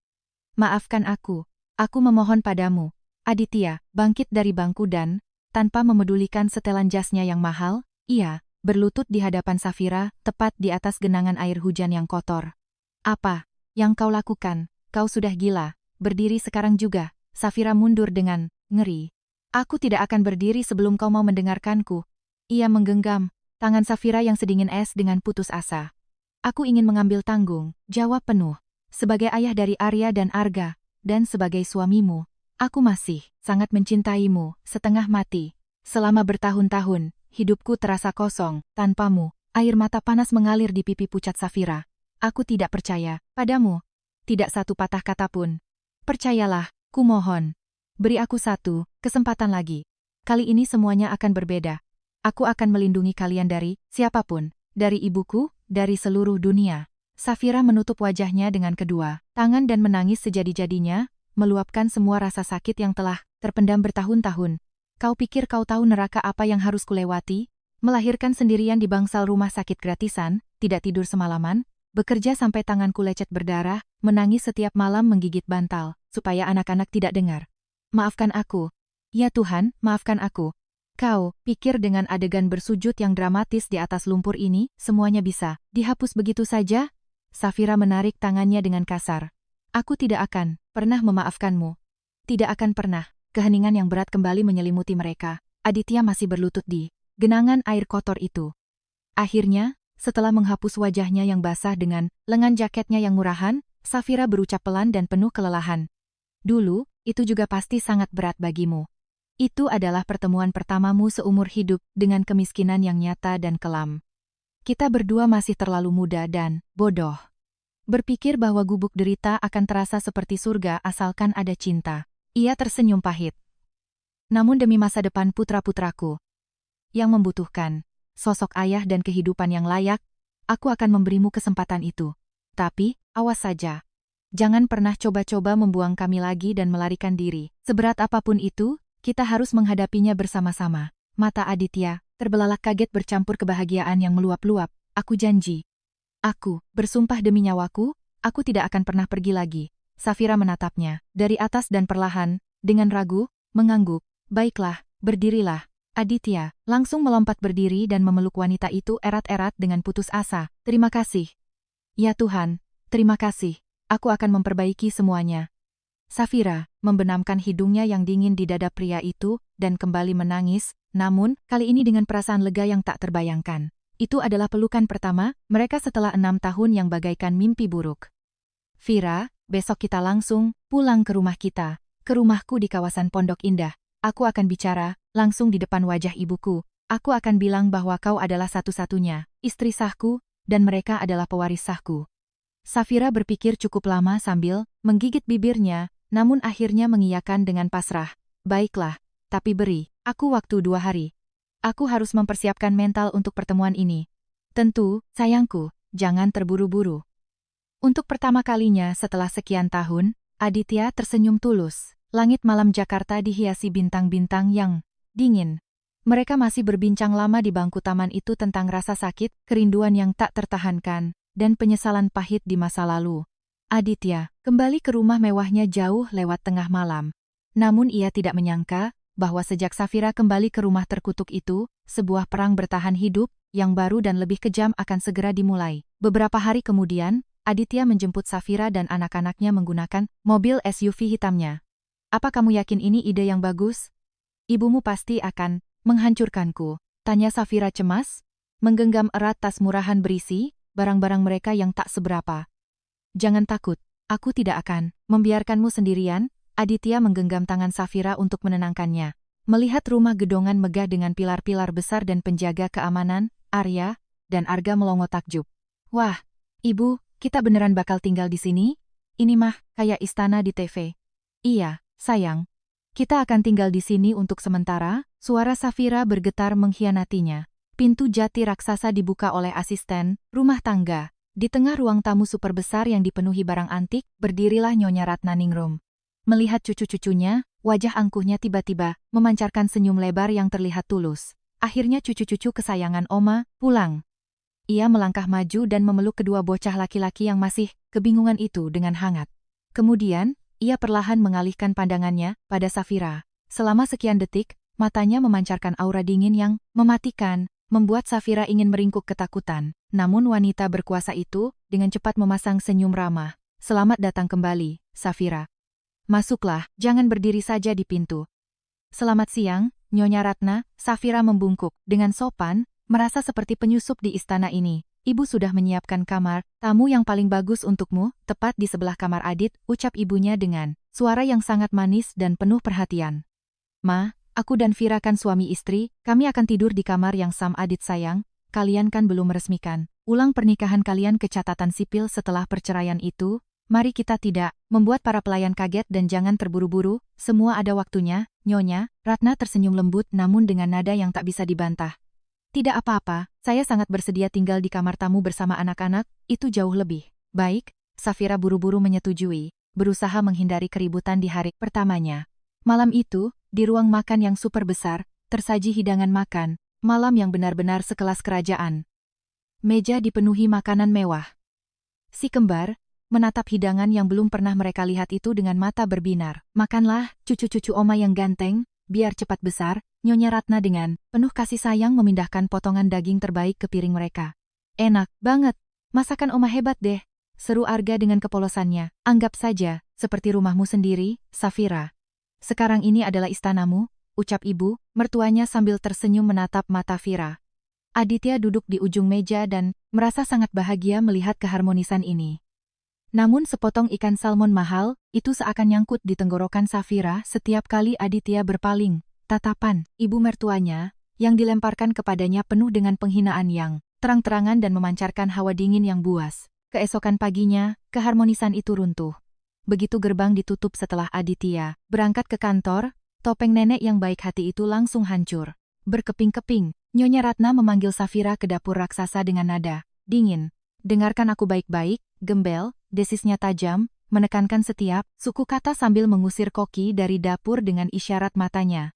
Maafkan aku memohon padamu. Aditya bangkit dari bangku dan, tanpa memedulikan setelan jasnya yang mahal, ia berlutut di hadapan Safira, tepat di atas genangan air hujan yang kotor. Apa yang kau lakukan? Kau sudah gila. Berdiri sekarang juga. Safira mundur dengan ngeri. Aku tidak akan berdiri sebelum kau mau mendengarkanku. Ia menggenggam tangan Safira yang sedingin es dengan putus asa. Aku ingin mengambil tanggung jawab penuh. Sebagai ayah dari Arya dan Arga, dan sebagai suamimu, aku masih sangat mencintaimu, setengah mati. Selama bertahun-tahun, hidupku terasa kosong, tanpamu. Air mata panas mengalir di pipi pucat Safira. Aku tidak percaya padamu. Tidak satu patah kata pun. Percayalah, kumohon. Beri aku satu kesempatan lagi. Kali ini semuanya akan berbeda. Aku akan melindungi kalian dari siapapun, dari ibuku, dari seluruh dunia. Safira menutup wajahnya dengan kedua tangan dan menangis sejadi-jadinya, meluapkan semua rasa sakit yang telah terpendam bertahun-tahun. Kau pikir kau tahu neraka apa yang harus kulewati? Melahirkan sendirian di bangsal rumah sakit gratisan, tidak tidur semalaman, bekerja sampai tanganku lecet berdarah, menangis setiap malam menggigit bantal, supaya anak-anak tidak dengar. Maafkan aku. Ya Tuhan, maafkan aku. Kau pikir dengan adegan bersujud yang dramatis di atas lumpur ini, semuanya bisa dihapus begitu saja? Safira menarik tangannya dengan kasar. Aku tidak akan pernah memaafkanmu. Tidak akan pernah. Keheningan yang berat kembali menyelimuti mereka. Aditya masih berlutut di genangan air kotor itu. Akhirnya, setelah menghapus wajahnya yang basah dengan lengan jaketnya yang murahan, Safira berucap pelan dan penuh kelelahan. Dulu, itu juga pasti sangat berat bagimu. Itu adalah pertemuan pertamamu seumur hidup dengan kemiskinan yang nyata dan kelam. Kita berdua masih terlalu muda dan bodoh. Berpikir bahwa gubuk derita akan terasa seperti surga asalkan ada cinta. Ia tersenyum pahit. Namun demi masa depan putra-putraku yang membutuhkan sosok ayah dan kehidupan yang layak, aku akan memberimu kesempatan itu. Tapi, awas saja. Jangan pernah coba-coba membuang kami lagi dan melarikan diri. Seberat apapun itu, kita harus menghadapinya bersama-sama. Mata Aditya terbelalak kaget bercampur kebahagiaan yang meluap-luap. Aku janji. Aku bersumpah demi nyawaku, aku tidak akan pernah pergi lagi. Safira menatapnya dari atas dan perlahan, dengan ragu, mengangguk. Baiklah, berdirilah. Aditya langsung melompat berdiri dan memeluk wanita itu erat-erat dengan putus asa. Terima kasih. Ya Tuhan, terima kasih. Aku akan memperbaiki semuanya. Safira membenamkan hidungnya yang dingin di dada pria itu dan kembali menangis, namun kali ini dengan perasaan lega yang tak terbayangkan. Itu adalah pelukan pertama mereka setelah 6 tahun yang bagaikan mimpi buruk. Vira, besok kita langsung pulang ke rumah kita, ke rumahku di kawasan Pondok Indah. Aku akan bicara langsung di depan wajah ibuku. Aku akan bilang bahwa kau adalah satu-satunya istri sahku dan mereka adalah pewaris sahku. Safira berpikir cukup lama sambil menggigit bibirnya, namun akhirnya mengiyakan dengan pasrah. Baiklah, tapi beri aku waktu 2 hari. Aku harus mempersiapkan mental untuk pertemuan ini. Tentu, sayangku, jangan terburu-buru. Untuk pertama kalinya setelah sekian tahun, Aditya tersenyum tulus. Langit malam Jakarta dihiasi bintang-bintang yang dingin. Mereka masih berbincang lama di bangku taman itu tentang rasa sakit, kerinduan yang tak tertahankan, dan penyesalan pahit di masa lalu. Aditya kembali ke rumah mewahnya jauh lewat tengah malam. Namun ia tidak menyangka bahwa sejak Safira kembali ke rumah terkutuk itu, sebuah perang bertahan hidup yang baru dan lebih kejam akan segera dimulai. Beberapa hari kemudian, Aditya menjemput Safira dan anak-anaknya menggunakan mobil SUV hitamnya. Apa kamu yakin ini ide yang bagus? Ibumu pasti akan menghancurkanku, tanya Safira cemas, menggenggam erat tas murahan berisi barang-barang mereka yang tak seberapa. Jangan takut, aku tidak akan membiarkanmu sendirian. Aditya menggenggam tangan Safira untuk menenangkannya. Melihat rumah gedongan megah dengan pilar-pilar besar dan penjaga keamanan, Arya dan Arga melongo takjub. Wah, ibu, kita beneran bakal tinggal di sini? Ini mah kayak istana di TV. Iya, sayang. Kita akan tinggal di sini untuk sementara. Suara Safira bergetar mengkhianatinya. Pintu jati raksasa dibuka oleh asisten rumah tangga. Di tengah ruang tamu super besar yang dipenuhi barang antik, berdirilah Nyonya Ratnaningrum. Melihat cucu-cucunya, wajah angkuhnya tiba-tiba memancarkan senyum lebar yang terlihat tulus. Akhirnya cucu-cucu kesayangan Oma pulang. Ia melangkah maju dan memeluk kedua bocah laki-laki yang masih kebingungan itu dengan hangat. Kemudian, ia perlahan mengalihkan pandangannya pada Safira. Selama sekian detik, matanya memancarkan aura dingin yang mematikan, membuat Safira ingin meringkuk ketakutan. Namun wanita berkuasa itu dengan cepat memasang senyum ramah. Selamat datang kembali, Safira. Masuklah, jangan berdiri saja di pintu. Selamat siang, Nyonya Ratna. Safira membungkuk. Dengan sopan, merasa seperti penyusup di istana ini. Ibu sudah menyiapkan kamar tamu yang paling bagus untukmu, tepat di sebelah kamar Adit, ucap ibunya dengan suara yang sangat manis dan penuh perhatian. Ma, aku dan Vira kan suami istri, kami akan tidur di kamar yang Sam. Adit sayang, kalian kan belum meresmikan ulang pernikahan kalian ke catatan sipil setelah perceraian itu. Mari kita tidak membuat para pelayan kaget dan jangan terburu-buru, semua ada waktunya, Nyonya. Ratna tersenyum lembut namun dengan nada yang tak bisa dibantah. Tidak apa-apa, saya sangat bersedia tinggal di kamar tamu bersama anak-anak, itu jauh lebih baik. Safira buru-buru menyetujui, berusaha menghindari keributan di hari pertamanya. Malam itu, di ruang makan yang super besar, tersaji hidangan makan, malam yang benar-benar sekelas kerajaan. Meja dipenuhi makanan mewah. Si kembar menatap hidangan yang belum pernah mereka lihat itu dengan mata berbinar. Makanlah, cucu-cucu Oma yang ganteng, biar cepat besar. Nyonya Ratna dengan penuh kasih sayang memindahkan potongan daging terbaik ke piring mereka. Enak banget, masakan Oma hebat deh, seru Arga dengan kepolosannya. Anggap saja, seperti rumahmu sendiri, Safira. Sekarang ini adalah istanamu, ucap ibu, mertuanya sambil tersenyum menatap mata Vira. Aditya duduk di ujung meja dan merasa sangat bahagia melihat keharmonisan ini. Namun sepotong ikan salmon mahal, itu seakan nyangkut di tenggorokan Safira setiap kali Aditya berpaling. Tatapan ibu mertuanya, yang dilemparkan kepadanya penuh dengan penghinaan yang terang-terangan dan memancarkan hawa dingin yang buas. Keesokan paginya, keharmonisan itu runtuh. Begitu gerbang ditutup setelah Aditya berangkat ke kantor, topeng nenek yang baik hati itu langsung hancur. Berkeping-keping, Nyonya Ratna memanggil Safira ke dapur raksasa dengan nada dingin. Dengarkan aku baik-baik, gembel, desisnya tajam, menekankan setiap suku kata sambil mengusir Koki dari dapur dengan isyarat matanya.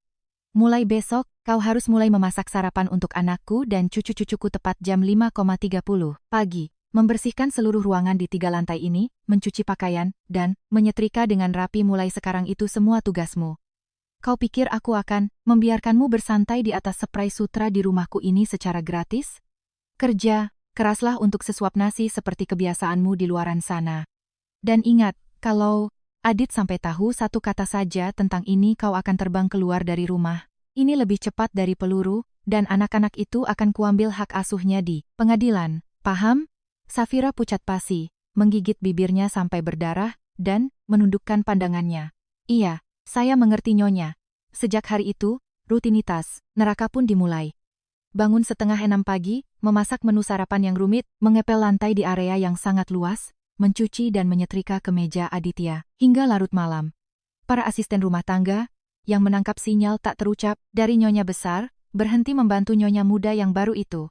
Mulai besok, kau harus mulai memasak sarapan untuk anakku dan cucu-cucuku tepat jam 5.30 pagi. Membersihkan seluruh ruangan di 3 lantai ini, mencuci pakaian, dan menyetrika dengan rapi mulai sekarang itu semua tugasmu. Kau pikir aku akan membiarkanmu bersantai di atas spray sutra di rumahku ini secara gratis? Kerja keraslah untuk sesuap nasi seperti kebiasaanmu di luaran sana. Dan ingat, kalau Adit sampai tahu satu kata saja tentang ini kau akan terbang keluar dari rumah. Ini lebih cepat dari peluru, dan anak-anak itu akan kuambil hak asuhnya di pengadilan. Paham? Safira pucat pasi, menggigit bibirnya sampai berdarah, dan menundukkan pandangannya. Iya, saya mengerti Nyonya. Sejak hari itu, rutinitas neraka pun dimulai. Bangun setengah 6 pagi, memasak menu sarapan yang rumit, mengepel lantai di area yang sangat luas, mencuci dan menyetrika kemeja Aditya, hingga larut malam. Para asisten rumah tangga, yang menangkap sinyal tak terucap dari Nyonya besar, berhenti membantu Nyonya muda yang baru itu.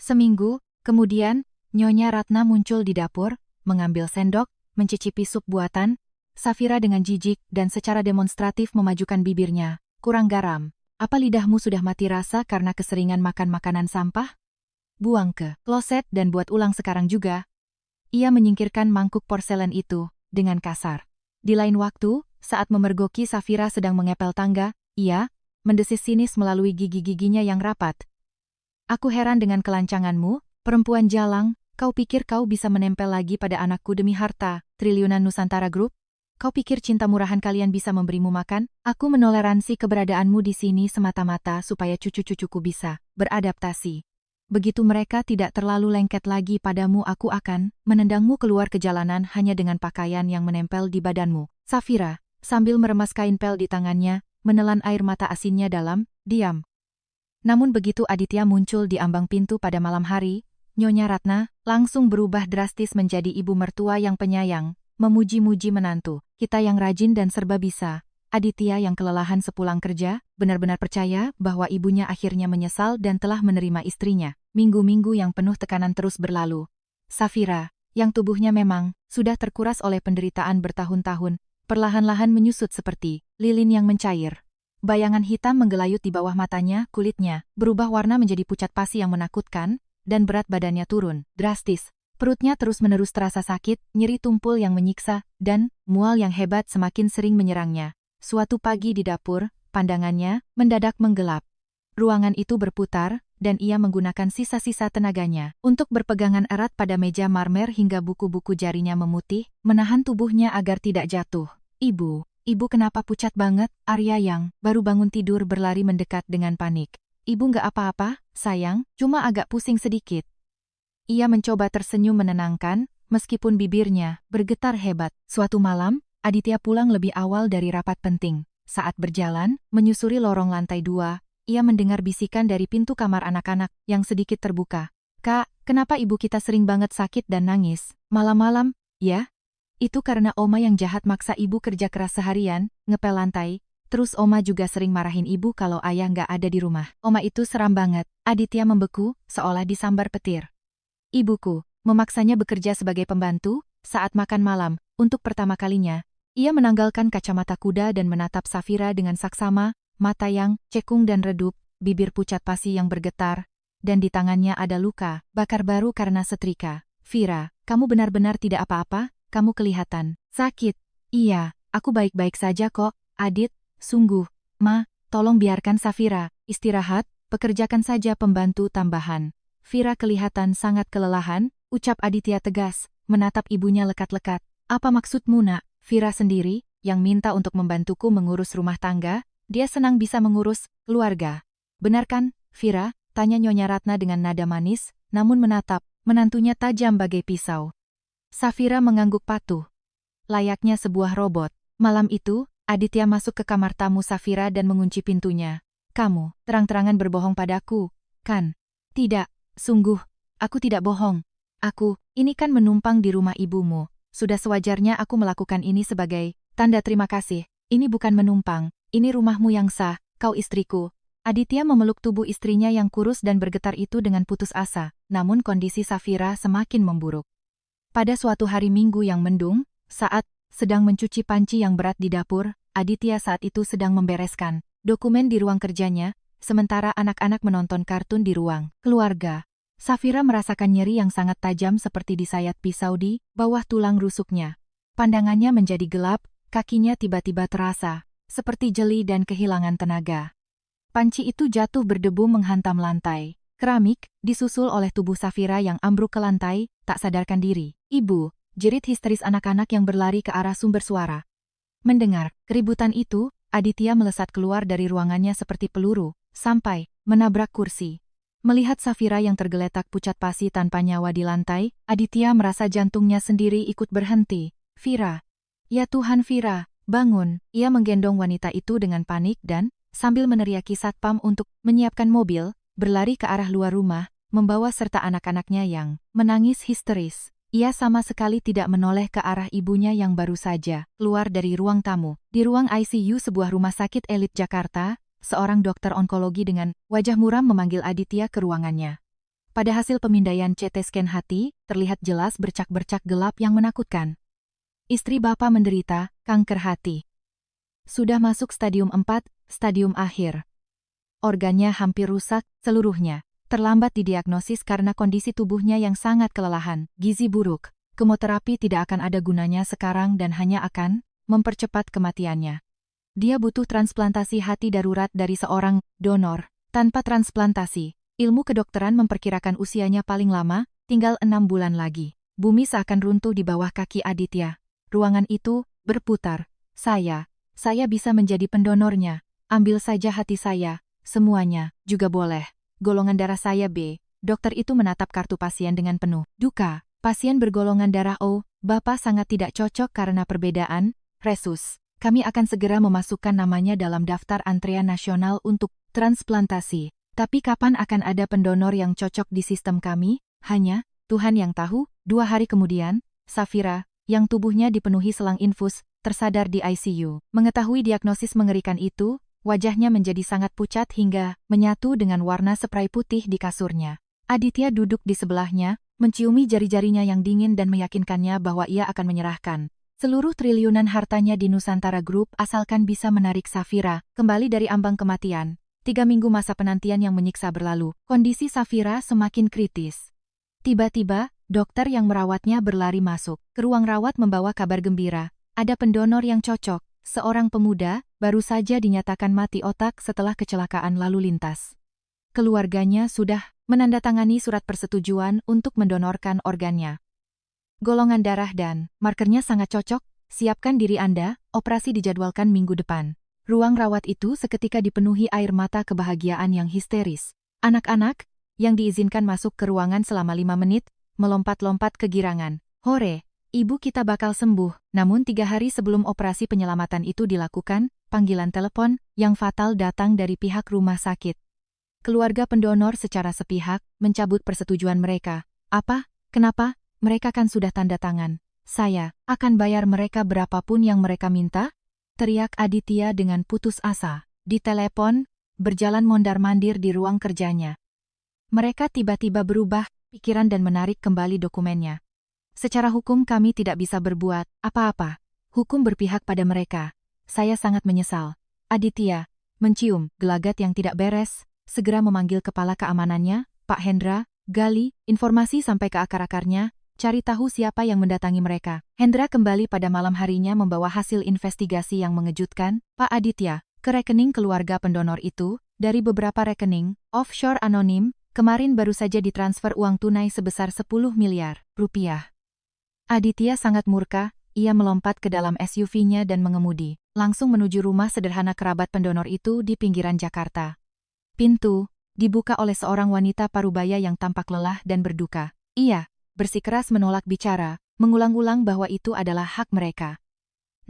Seminggu kemudian, Nyonya Ratna muncul di dapur, mengambil sendok, mencicipi sup buatan. Safira dengan jijik dan secara demonstratif memajukan bibirnya. Kurang garam. Apa lidahmu sudah mati rasa karena keseringan makan makanan sampah? Buang ke kloset dan buat ulang sekarang juga. Ia menyingkirkan mangkuk porselen itu dengan kasar. Di lain waktu, saat memergoki Safira sedang mengepel tangga, ia mendesis sinis melalui gigi-giginya yang rapat. Aku heran dengan kelancanganmu, perempuan jalang. Kau pikir kau bisa menempel lagi pada anakku demi harta triliunan Nusantara Group? Kau pikir cinta murahan kalian bisa memberimu makan? Aku menoleransi keberadaanmu di sini semata-mata supaya cucu-cucuku bisa beradaptasi. Begitu mereka tidak terlalu lengket lagi padamu, aku akan menendangmu keluar ke jalanan hanya dengan pakaian yang menempel di badanmu. Safira, sambil meremas kain pel di tangannya, menelan air mata asinnya dalam diam. Namun begitu Aditya muncul di ambang pintu pada malam hari, Nyonya Ratna langsung berubah drastis menjadi ibu mertua yang penyayang, memuji-muji menantu. Kita yang rajin dan serba bisa. Aditya yang kelelahan sepulang kerja, benar-benar percaya bahwa ibunya akhirnya menyesal dan telah menerima istrinya. Minggu-minggu yang penuh tekanan terus berlalu. Safira, yang tubuhnya memang sudah terkuras oleh penderitaan bertahun-tahun, perlahan-lahan menyusut seperti lilin yang mencair. Bayangan hitam menggelayut di bawah matanya, kulitnya berubah warna menjadi pucat pasi yang menakutkan, dan berat badannya turun drastis. Perutnya terus-menerus terasa sakit, nyeri tumpul yang menyiksa, dan mual yang hebat semakin sering menyerangnya. Suatu pagi di dapur, pandangannya mendadak menggelap. Ruangan itu berputar, dan ia menggunakan sisa-sisa tenaganya untuk berpegangan erat pada meja marmer hingga buku-buku jarinya memutih, menahan tubuhnya agar tidak jatuh. Ibu kenapa pucat banget? Arya yang baru bangun tidur berlari mendekat dengan panik. Ibu nggak apa-apa, sayang, cuma agak pusing sedikit. Ia mencoba tersenyum menenangkan, meskipun bibirnya bergetar hebat. Suatu malam, Aditya pulang lebih awal dari rapat penting. Saat berjalan, menyusuri lorong lantai 2, ia mendengar bisikan dari pintu kamar anak-anak yang sedikit terbuka. Kak, kenapa ibu kita sering banget sakit dan nangis? Malam-malam, ya? Itu karena Oma yang jahat maksa ibu kerja keras seharian, ngepel lantai. Terus Oma juga sering marahin ibu kalau ayah nggak ada di rumah. Oma itu seram banget. Aditya membeku, seolah disambar petir. Ibuku memaksanya bekerja sebagai pembantu. Saat makan malam, untuk pertama kalinya, ia menanggalkan kacamata kuda dan menatap Safira dengan saksama, mata yang cekung dan redup, bibir pucat pasi yang bergetar, dan di tangannya ada luka bakar baru karena setrika. Vira, kamu benar-benar tidak apa-apa? Kamu kelihatan sakit. Iya, aku baik-baik saja kok, Adit. Sungguh, Ma, tolong biarkan Safira istirahat, pekerjakan saja pembantu tambahan. Vira kelihatan sangat kelelahan, ucap Aditya tegas, menatap ibunya lekat-lekat. Apa maksudmu nak? Vira sendiri, yang minta untuk membantuku mengurus rumah tangga, dia senang bisa mengurus keluarga. Benar kan, Vira? Tanya Nyonya Ratna dengan nada manis, namun menatap menantunya tajam bagai pisau. Safira mengangguk patuh. Layaknya sebuah robot. Malam itu, Aditya masuk ke kamar tamu Safira dan mengunci pintunya. Kamu terang-terangan berbohong padaku, kan? Tidak, sungguh, aku tidak bohong. Ini kan menumpang di rumah ibumu. Sudah sewajarnya aku melakukan ini sebagai tanda terima kasih. Ini bukan menumpang, ini rumahmu yang sah, kau istriku. Aditya memeluk tubuh istrinya yang kurus dan bergetar itu dengan putus asa, namun kondisi Safira semakin memburuk. Pada suatu hari Minggu yang mendung, saat sedang mencuci panci yang berat di dapur, Aditya saat itu sedang membereskan dokumen di ruang kerjanya, sementara anak-anak menonton kartun di ruang keluarga. Safira merasakan nyeri yang sangat tajam seperti disayat pisau di bawah tulang rusuknya. Pandangannya menjadi gelap, kakinya tiba-tiba terasa seperti jeli dan kehilangan tenaga. Panci itu jatuh berdebu menghantam lantai. Keramik, disusul oleh tubuh Safira yang ambruk ke lantai, tak sadarkan diri. Ibu, jerit histeris anak-anak yang berlari ke arah sumber suara. Mendengar keributan itu, Aditya melesat keluar dari ruangannya seperti peluru, sampai menabrak kursi. Melihat Safira yang tergeletak pucat pasi tanpa nyawa di lantai, Aditya merasa jantungnya sendiri ikut berhenti. Vira. Ya Tuhan Vira, bangun. Ia menggendong wanita itu dengan panik dan, sambil meneriaki satpam untuk menyiapkan mobil, berlari ke arah luar rumah, membawa serta anak-anaknya yang menangis histeris. Ia sama sekali tidak menoleh ke arah ibunya yang baru saja keluar dari ruang tamu. Di ruang ICU sebuah rumah sakit elit Jakarta, seorang dokter onkologi dengan wajah muram memanggil Aditya ke ruangannya. Pada hasil pemindaian CT scan hati, terlihat jelas bercak-bercak gelap yang menakutkan. Istri Bapak menderita kanker hati. Sudah masuk stadium 4, stadium akhir. Organnya hampir rusak seluruhnya. Terlambat didiagnosis karena kondisi tubuhnya yang sangat kelelahan, gizi buruk. Kemoterapi tidak akan ada gunanya sekarang dan hanya akan mempercepat kematiannya. Dia butuh transplantasi hati darurat dari seorang donor. Tanpa transplantasi, ilmu kedokteran memperkirakan usianya paling lama, tinggal 6 bulan lagi. Bumi seakan runtuh di bawah kaki Aditya. Ruangan itu berputar. Saya bisa menjadi pendonornya. Ambil saja hati saya, semuanya, juga boleh. Golongan darah saya B. Dokter itu menatap kartu pasien dengan penuh duka. Pasien bergolongan darah O, Bapak sangat tidak cocok karena perbedaan resus. Kami akan segera memasukkan namanya dalam daftar antrean nasional untuk transplantasi. Tapi kapan akan ada pendonor yang cocok di sistem kami? Hanya Tuhan yang tahu. 2 hari kemudian, Safira, yang tubuhnya dipenuhi selang infus, tersadar di ICU. Mengetahui diagnosis mengerikan itu, wajahnya menjadi sangat pucat hingga menyatu dengan warna spray putih di kasurnya. Aditya duduk di sebelahnya, menciumi jari-jarinya yang dingin dan meyakinkannya bahwa ia akan menyerahkan seluruh triliunan hartanya di Nusantara Group asalkan bisa menarik Safira kembali dari ambang kematian. 3 minggu masa penantian yang menyiksa berlalu, kondisi Safira semakin kritis. Tiba-tiba, dokter yang merawatnya berlari masuk ke ruang rawat membawa kabar gembira. Ada pendonor yang cocok, seorang pemuda, baru saja dinyatakan mati otak setelah kecelakaan lalu lintas. Keluarganya sudah menandatangani surat persetujuan untuk mendonorkan organnya. Golongan darah dan markernya sangat cocok, siapkan diri Anda, operasi dijadwalkan minggu depan. Ruang rawat itu seketika dipenuhi air mata kebahagiaan yang histeris. Anak-anak, yang diizinkan masuk ke ruangan selama 5 menit, melompat-lompat kegirangan. Hore, ibu kita bakal sembuh. Namun 3 hari sebelum operasi penyelamatan itu dilakukan, panggilan telepon yang fatal datang dari pihak rumah sakit. Keluarga pendonor secara sepihak mencabut persetujuan mereka. Apa? Kenapa? Mereka kan sudah tanda tangan. Saya akan bayar mereka berapapun yang mereka minta? Teriak Aditya dengan putus asa. Di telepon, berjalan mondar-mandir di ruang kerjanya. Mereka tiba-tiba berubah pikiran dan menarik kembali dokumennya. Secara hukum kami tidak bisa berbuat apa-apa. Hukum berpihak pada mereka. Saya sangat menyesal. Aditya, mencium gelagat yang tidak beres, segera memanggil kepala keamanannya, Pak Hendra, gali informasi sampai ke akar-akarnya, cari tahu siapa yang mendatangi mereka. Hendra kembali pada malam harinya membawa hasil investigasi yang mengejutkan. Pak Aditya, ke rekening keluarga pendonor itu, dari beberapa rekening, offshore anonim, kemarin baru saja ditransfer uang tunai sebesar 10 miliar rupiah. Aditya sangat murka, ia melompat ke dalam SUV-nya dan mengemudi, langsung menuju rumah sederhana kerabat pendonor itu di pinggiran Jakarta. Pintu dibuka oleh seorang wanita parubaya yang tampak lelah dan berduka. Ia bersikeras menolak bicara, mengulang-ulang bahwa itu adalah hak mereka.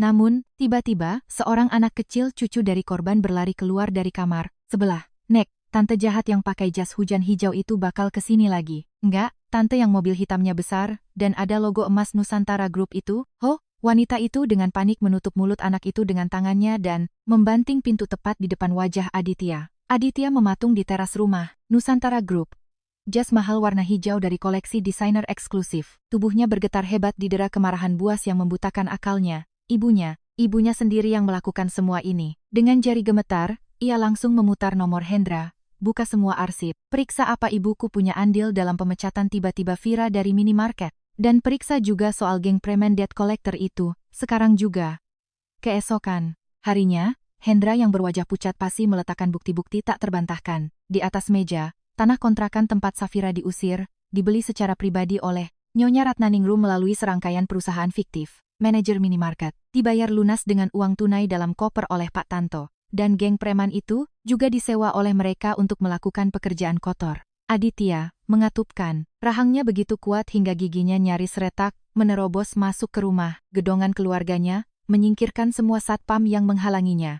Namun, tiba-tiba, seorang anak kecil cucu dari korban berlari keluar dari kamar sebelah. Nek, tante jahat yang pakai jas hujan hijau itu bakal kesini lagi. Enggak, tante yang mobil hitamnya besar, dan ada logo emas Nusantara Group itu. Oh, wanita itu dengan panik menutup mulut anak itu dengan tangannya dan membanting pintu tepat di depan wajah Aditya. Aditya mematung di teras rumah, Nusantara Group. Jas mahal warna hijau dari koleksi desainer eksklusif. Tubuhnya bergetar hebat didera kemarahan buas yang membutakan akalnya. Ibunya sendiri yang melakukan semua ini. Dengan jari gemetar, Ia langsung memutar nomor Hendra, buka semua arsip, periksa apa ibuku punya andil dalam pemecatan tiba-tiba Vira dari minimarket. Dan periksa juga soal geng preman debt collector itu, sekarang juga. Keesokan harinya, Hendra yang berwajah pucat pasi meletakkan bukti-bukti tak terbantahkan. Di atas meja, tanah kontrakan tempat Safira diusir, dibeli secara pribadi oleh Nyonya Ratnaningrum melalui serangkaian perusahaan fiktif. Manajer minimarket, dibayar lunas dengan uang tunai dalam koper oleh Pak Tanto. Dan geng preman itu juga disewa oleh mereka untuk melakukan pekerjaan kotor. Aditya mengatupkan, rahangnya begitu kuat hingga giginya nyaris retak, menerobos masuk ke rumah, gedongan keluarganya, menyingkirkan semua satpam yang menghalanginya.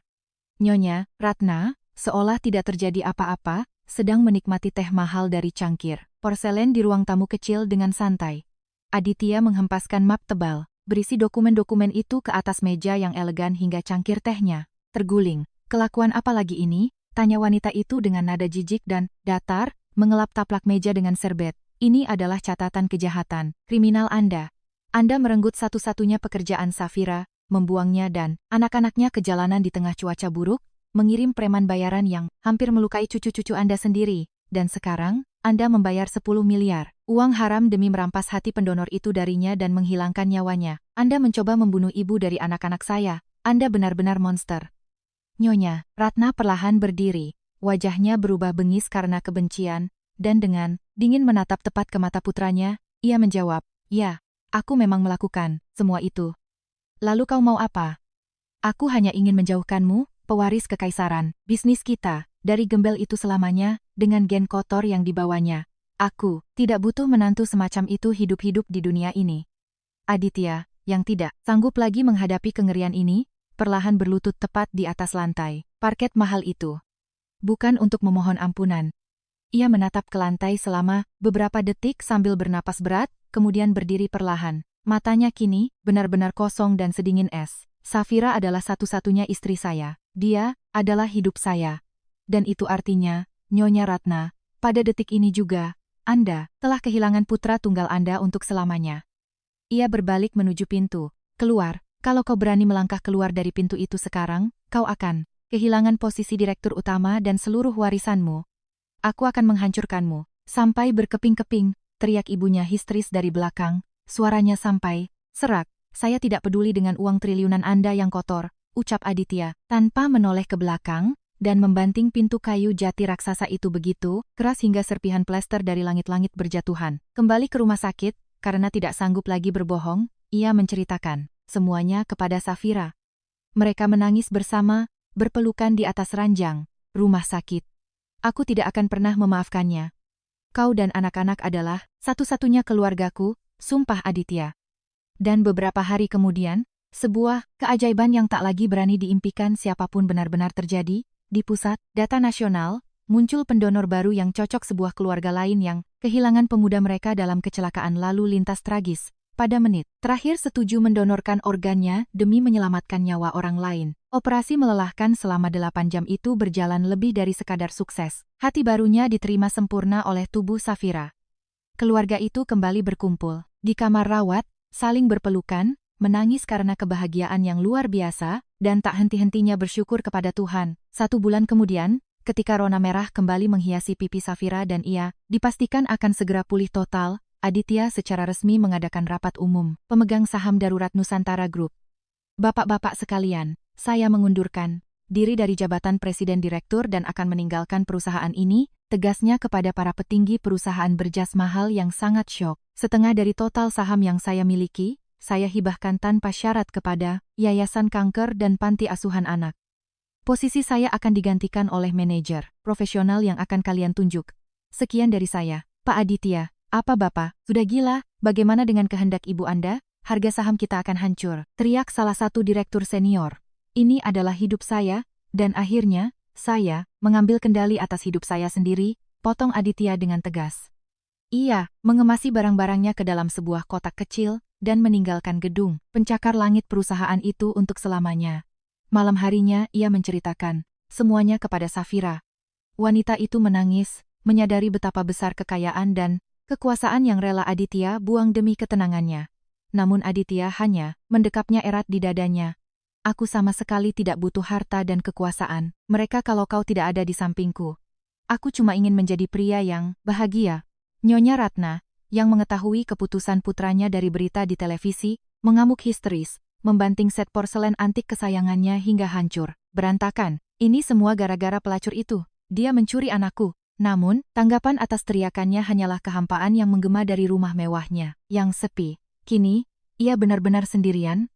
Nyonya Ratna, seolah tidak terjadi apa-apa, sedang menikmati teh mahal dari cangkir porselen di ruang tamu kecil dengan santai. Aditya menghempaskan map tebal, berisi dokumen-dokumen itu ke atas meja yang elegan hingga cangkir tehnya terguling. Kelakuan apa lagi ini? Tanya wanita itu dengan nada jijik dan datar, mengelap taplak meja dengan serbet. Ini adalah catatan kejahatan kriminal Anda. Anda merenggut satu-satunya pekerjaan Safira, membuangnya dan anak-anaknya ke jalanan di tengah cuaca buruk, mengirim preman bayaran yang hampir melukai cucu-cucu Anda sendiri, dan sekarang, Anda membayar 10 miliar uang haram demi merampas hati pendonor itu darinya dan menghilangkan nyawanya. Anda mencoba membunuh ibu dari anak-anak saya. Anda benar-benar monster. Nyonya Ratna perlahan berdiri. Wajahnya berubah bengis karena kebencian, dan dengan dingin menatap tepat ke mata putranya, ia menjawab, "Ya, aku memang melakukan semua itu. Lalu kau mau apa?" "Aku hanya ingin menjauhkanmu, pewaris kekaisaran, bisnis kita, dari gembel itu selamanya, dengan gen kotor yang dibawanya. Aku tidak butuh menantu semacam itu hidup-hidup di dunia ini." Aditya, yang tidak sanggup lagi menghadapi kengerian ini, perlahan berlutut tepat di atas lantai parket mahal itu. Bukan untuk memohon ampunan. Ia menatap ke lantai selama beberapa detik sambil bernapas berat, kemudian berdiri perlahan. Matanya kini benar-benar kosong dan sedingin es. Safira adalah satu-satunya istri saya. Dia adalah hidup saya. Dan itu artinya, Nyonya Ratna, pada detik ini juga, Anda telah kehilangan putra tunggal Anda untuk selamanya. Ia berbalik menuju pintu. Keluar, kalau kau berani melangkah keluar dari pintu itu sekarang, kau akan kehilangan posisi direktur utama dan seluruh warisanmu. Aku akan menghancurkanmu. Sampai berkeping-keping, teriak ibunya histeris dari belakang, suaranya sampai serak. Saya tidak peduli dengan uang triliunan Anda yang kotor, ucap Aditya, tanpa menoleh ke belakang, dan membanting pintu kayu jati raksasa itu begitu keras hingga serpihan plester dari langit-langit berjatuhan. Kembali ke rumah sakit, karena tidak sanggup lagi berbohong, ia menceritakan semuanya kepada Safira. Mereka menangis bersama, berpelukan di atas ranjang rumah sakit. Aku tidak akan pernah memaafkannya. Kau dan anak-anak adalah satu-satunya keluargaku, sumpah Aditya. Dan beberapa hari kemudian, sebuah keajaiban yang tak lagi berani diimpikan siapapun benar-benar terjadi. Di pusat data nasional, muncul pendonor baru yang cocok sebuah keluarga lain yang kehilangan pemuda mereka dalam kecelakaan lalu lintas tragis. Pada menit terakhir setuju mendonorkan organnya demi menyelamatkan nyawa orang lain. Operasi melelahkan selama 8 jam itu berjalan lebih dari sekadar sukses. Hati barunya diterima sempurna oleh tubuh Safira. Keluarga itu kembali berkumpul di kamar rawat, saling berpelukan, menangis karena kebahagiaan yang luar biasa, dan tak henti-hentinya bersyukur kepada Tuhan. 1 bulan kemudian, ketika rona merah kembali menghiasi pipi Safira dan ia dipastikan akan segera pulih total, Aditya secara resmi mengadakan rapat umum pemegang saham darurat Nusantara Group. Bapak-bapak sekalian, saya mengundurkan diri dari jabatan Presiden Direktur dan akan meninggalkan perusahaan ini, tegasnya kepada para petinggi perusahaan berjas mahal yang sangat syok. Setengah dari total saham yang saya miliki, saya hibahkan tanpa syarat kepada Yayasan Kanker dan Panti Asuhan Anak. Posisi saya akan digantikan oleh manajer profesional yang akan kalian tunjuk. Sekian dari saya, Pak Aditya. Apa Bapak, sudah gila? Bagaimana dengan kehendak ibu Anda? Harga saham kita akan hancur, teriak salah satu direktur senior. Ini adalah hidup saya, dan akhirnya, saya mengambil kendali atas hidup saya sendiri, potong Aditya dengan tegas. Ia mengemasi barang-barangnya ke dalam sebuah kotak kecil, dan meninggalkan gedung pencakar langit perusahaan itu untuk selamanya. Malam harinya ia menceritakan semuanya kepada Safira. Wanita itu menangis, menyadari betapa besar kekayaan dan kekuasaan yang rela Aditya buang demi ketenangannya. Namun Aditya hanya mendekapnya erat di dadanya. Aku sama sekali tidak butuh harta dan kekuasaan. Mereka kalau kau tidak ada di sampingku. Aku cuma ingin menjadi pria yang bahagia. Nyonya Ratna, yang mengetahui keputusan putranya dari berita di televisi, mengamuk histeris, membanting set porselen antik kesayangannya hingga hancur, berantakan. Ini semua gara-gara pelacur itu. Dia mencuri anakku. Namun, tanggapan atas teriakannya hanyalah kehampaan yang menggema dari rumah mewahnya, yang sepi. Kini, ia benar-benar sendirian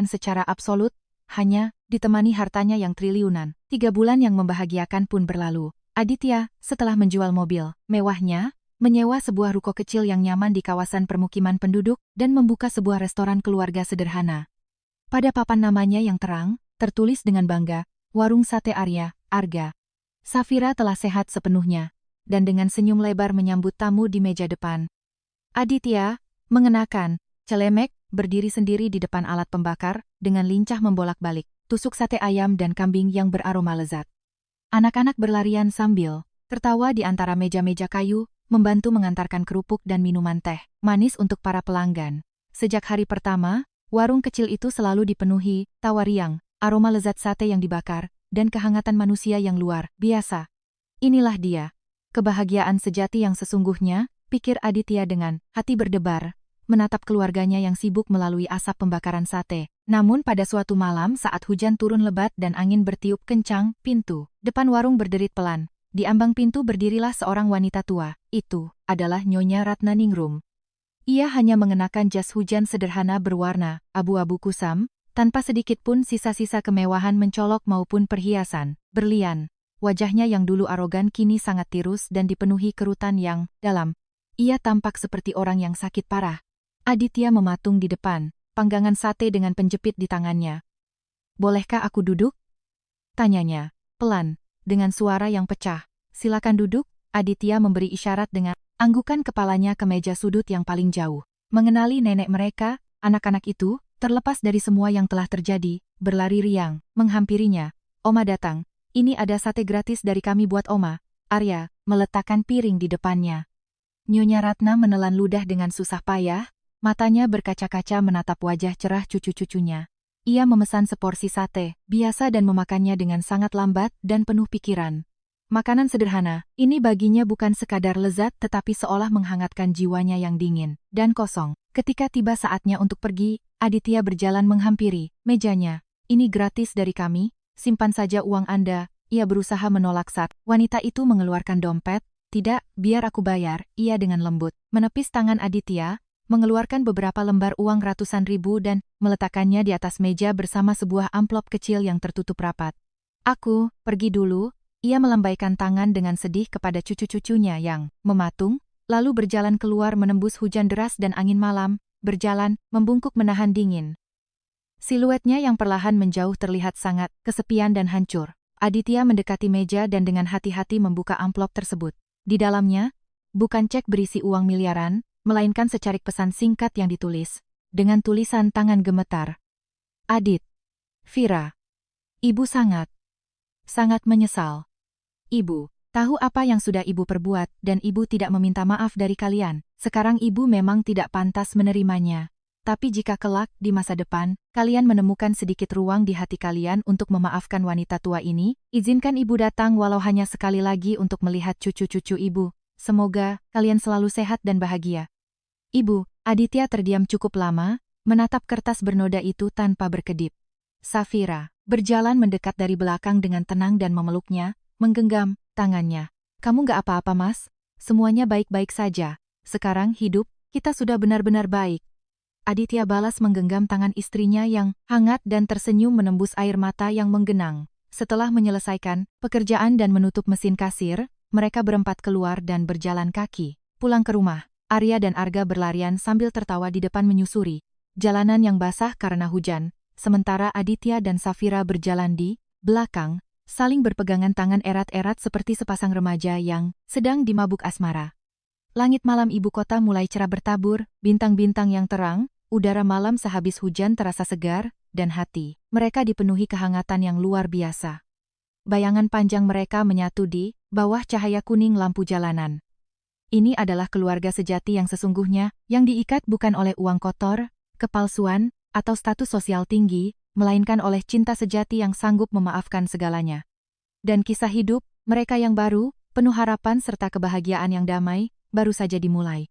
secara absolut, hanya ditemani hartanya yang triliunan. 3 bulan yang membahagiakan pun berlalu. Aditya, setelah menjual mobil mewahnya, menyewa sebuah ruko kecil yang nyaman di kawasan permukiman penduduk, dan membuka sebuah restoran keluarga sederhana. Pada papan namanya yang terang, tertulis dengan bangga, Warung Sate Arya, Arga. Safira telah sehat sepenuhnya, dan dengan senyum lebar menyambut tamu di meja depan. Aditya, mengenakan celemek, berdiri sendiri di depan alat pembakar, dengan lincah membolak-balik tusuk sate ayam dan kambing yang beraroma lezat. Anak-anak berlarian sambil tertawa di antara meja-meja kayu, membantu mengantarkan kerupuk dan minuman teh manis untuk para pelanggan. Sejak hari pertama, warung kecil itu selalu dipenuhi tawa riang, aroma lezat sate yang dibakar, dan kehangatan manusia yang luar biasa. Inilah dia, kebahagiaan sejati yang sesungguhnya, pikir Aditya dengan hati berdebar, menatap keluarganya yang sibuk melalui asap pembakaran sate. Namun pada suatu malam saat hujan turun lebat dan angin bertiup kencang, pintu depan warung berderit pelan. Di ambang pintu berdirilah seorang wanita tua. Itu adalah Nyonya Ratna Ningrum. Ia hanya mengenakan jas hujan sederhana berwarna abu-abu kusam, tanpa sedikit pun sisa-sisa kemewahan mencolok maupun perhiasan berlian. Wajahnya yang dulu arogan kini sangat tirus dan dipenuhi kerutan yang dalam. Ia tampak seperti orang yang sakit parah. Aditya mematung di depan, panggangan sate dengan penjepit di tangannya. "Bolehkah aku duduk?" tanyanya, pelan, dengan suara yang pecah. "Silakan duduk," Aditya memberi isyarat dengan anggukan kepalanya ke meja sudut yang paling jauh. Mengenali nenek mereka, anak-anak itu, terlepas dari semua yang telah terjadi, berlari riang, menghampirinya. "Oma datang, ini ada sate gratis dari kami buat Oma." Arya meletakkan piring di depannya. Nyonya Ratna menelan ludah dengan susah payah, matanya berkaca-kaca menatap wajah cerah cucu-cucunya. Ia memesan seporsi sate, biasa dan memakannya dengan sangat lambat dan penuh pikiran. Makanan sederhana, ini baginya bukan sekadar lezat tetapi seolah menghangatkan jiwanya yang dingin dan kosong. Ketika tiba saatnya untuk pergi, Aditya berjalan menghampiri mejanya. "Ini gratis dari kami, simpan saja uang Anda." Ia berusaha menolak saat wanita itu mengeluarkan dompet. "Tidak, biar aku bayar," ia dengan lembut menepis tangan Aditya, mengeluarkan beberapa lembar uang ratusan ribu dan meletakkannya di atas meja bersama sebuah amplop kecil yang tertutup rapat. "Aku pergi dulu." Ia melambaikan tangan dengan sedih kepada cucu-cucunya yang mematung, lalu berjalan keluar menembus hujan deras dan angin malam, berjalan, membungkuk menahan dingin. Siluetnya yang perlahan menjauh terlihat sangat kesepian dan hancur. Aditya mendekati meja dan dengan hati-hati membuka amplop tersebut. Di dalamnya, bukan cek berisi uang miliaran, melainkan secarik pesan singkat yang ditulis, dengan tulisan tangan gemetar. "Adit. Vira. Ibu sangat menyesal. Ibu tahu apa yang sudah ibu perbuat dan ibu tidak meminta maaf dari kalian. Sekarang ibu memang tidak pantas menerimanya. Tapi jika kelak di masa depan, kalian menemukan sedikit ruang di hati kalian untuk memaafkan wanita tua ini, izinkan ibu datang walau hanya sekali lagi untuk melihat cucu-cucu ibu. Semoga kalian selalu sehat dan bahagia." "Ibu." Aditya terdiam cukup lama, menatap kertas bernoda itu tanpa berkedip. Safira berjalan mendekat dari belakang dengan tenang dan memeluknya, menggenggam tangannya. "Kamu gak apa-apa, Mas? Semuanya baik-baik saja. Sekarang hidup kita sudah benar-benar baik." Aditya balas menggenggam tangan istrinya yang hangat dan tersenyum menembus air mata yang menggenang. Setelah menyelesaikan pekerjaan dan menutup mesin kasir, mereka berempat keluar dan berjalan kaki pulang ke rumah. Arya dan Arga berlarian sambil tertawa di depan menyusuri jalanan yang basah karena hujan, sementara Aditya dan Safira berjalan di belakang, saling berpegangan tangan erat-erat seperti sepasang remaja yang sedang dimabuk asmara. Langit malam ibu kota mulai cerah bertabur, bintang-bintang yang terang, udara malam sehabis hujan terasa segar, dan hati mereka dipenuhi kehangatan yang luar biasa. Bayangan panjang mereka menyatu di bawah cahaya kuning lampu jalanan. Ini adalah keluarga sejati yang sesungguhnya, yang diikat bukan oleh uang kotor, kepalsuan, atau status sosial tinggi, melainkan oleh cinta sejati yang sanggup memaafkan segalanya. Dan kisah hidup mereka yang baru, penuh harapan serta kebahagiaan yang damai, baru saja dimulai.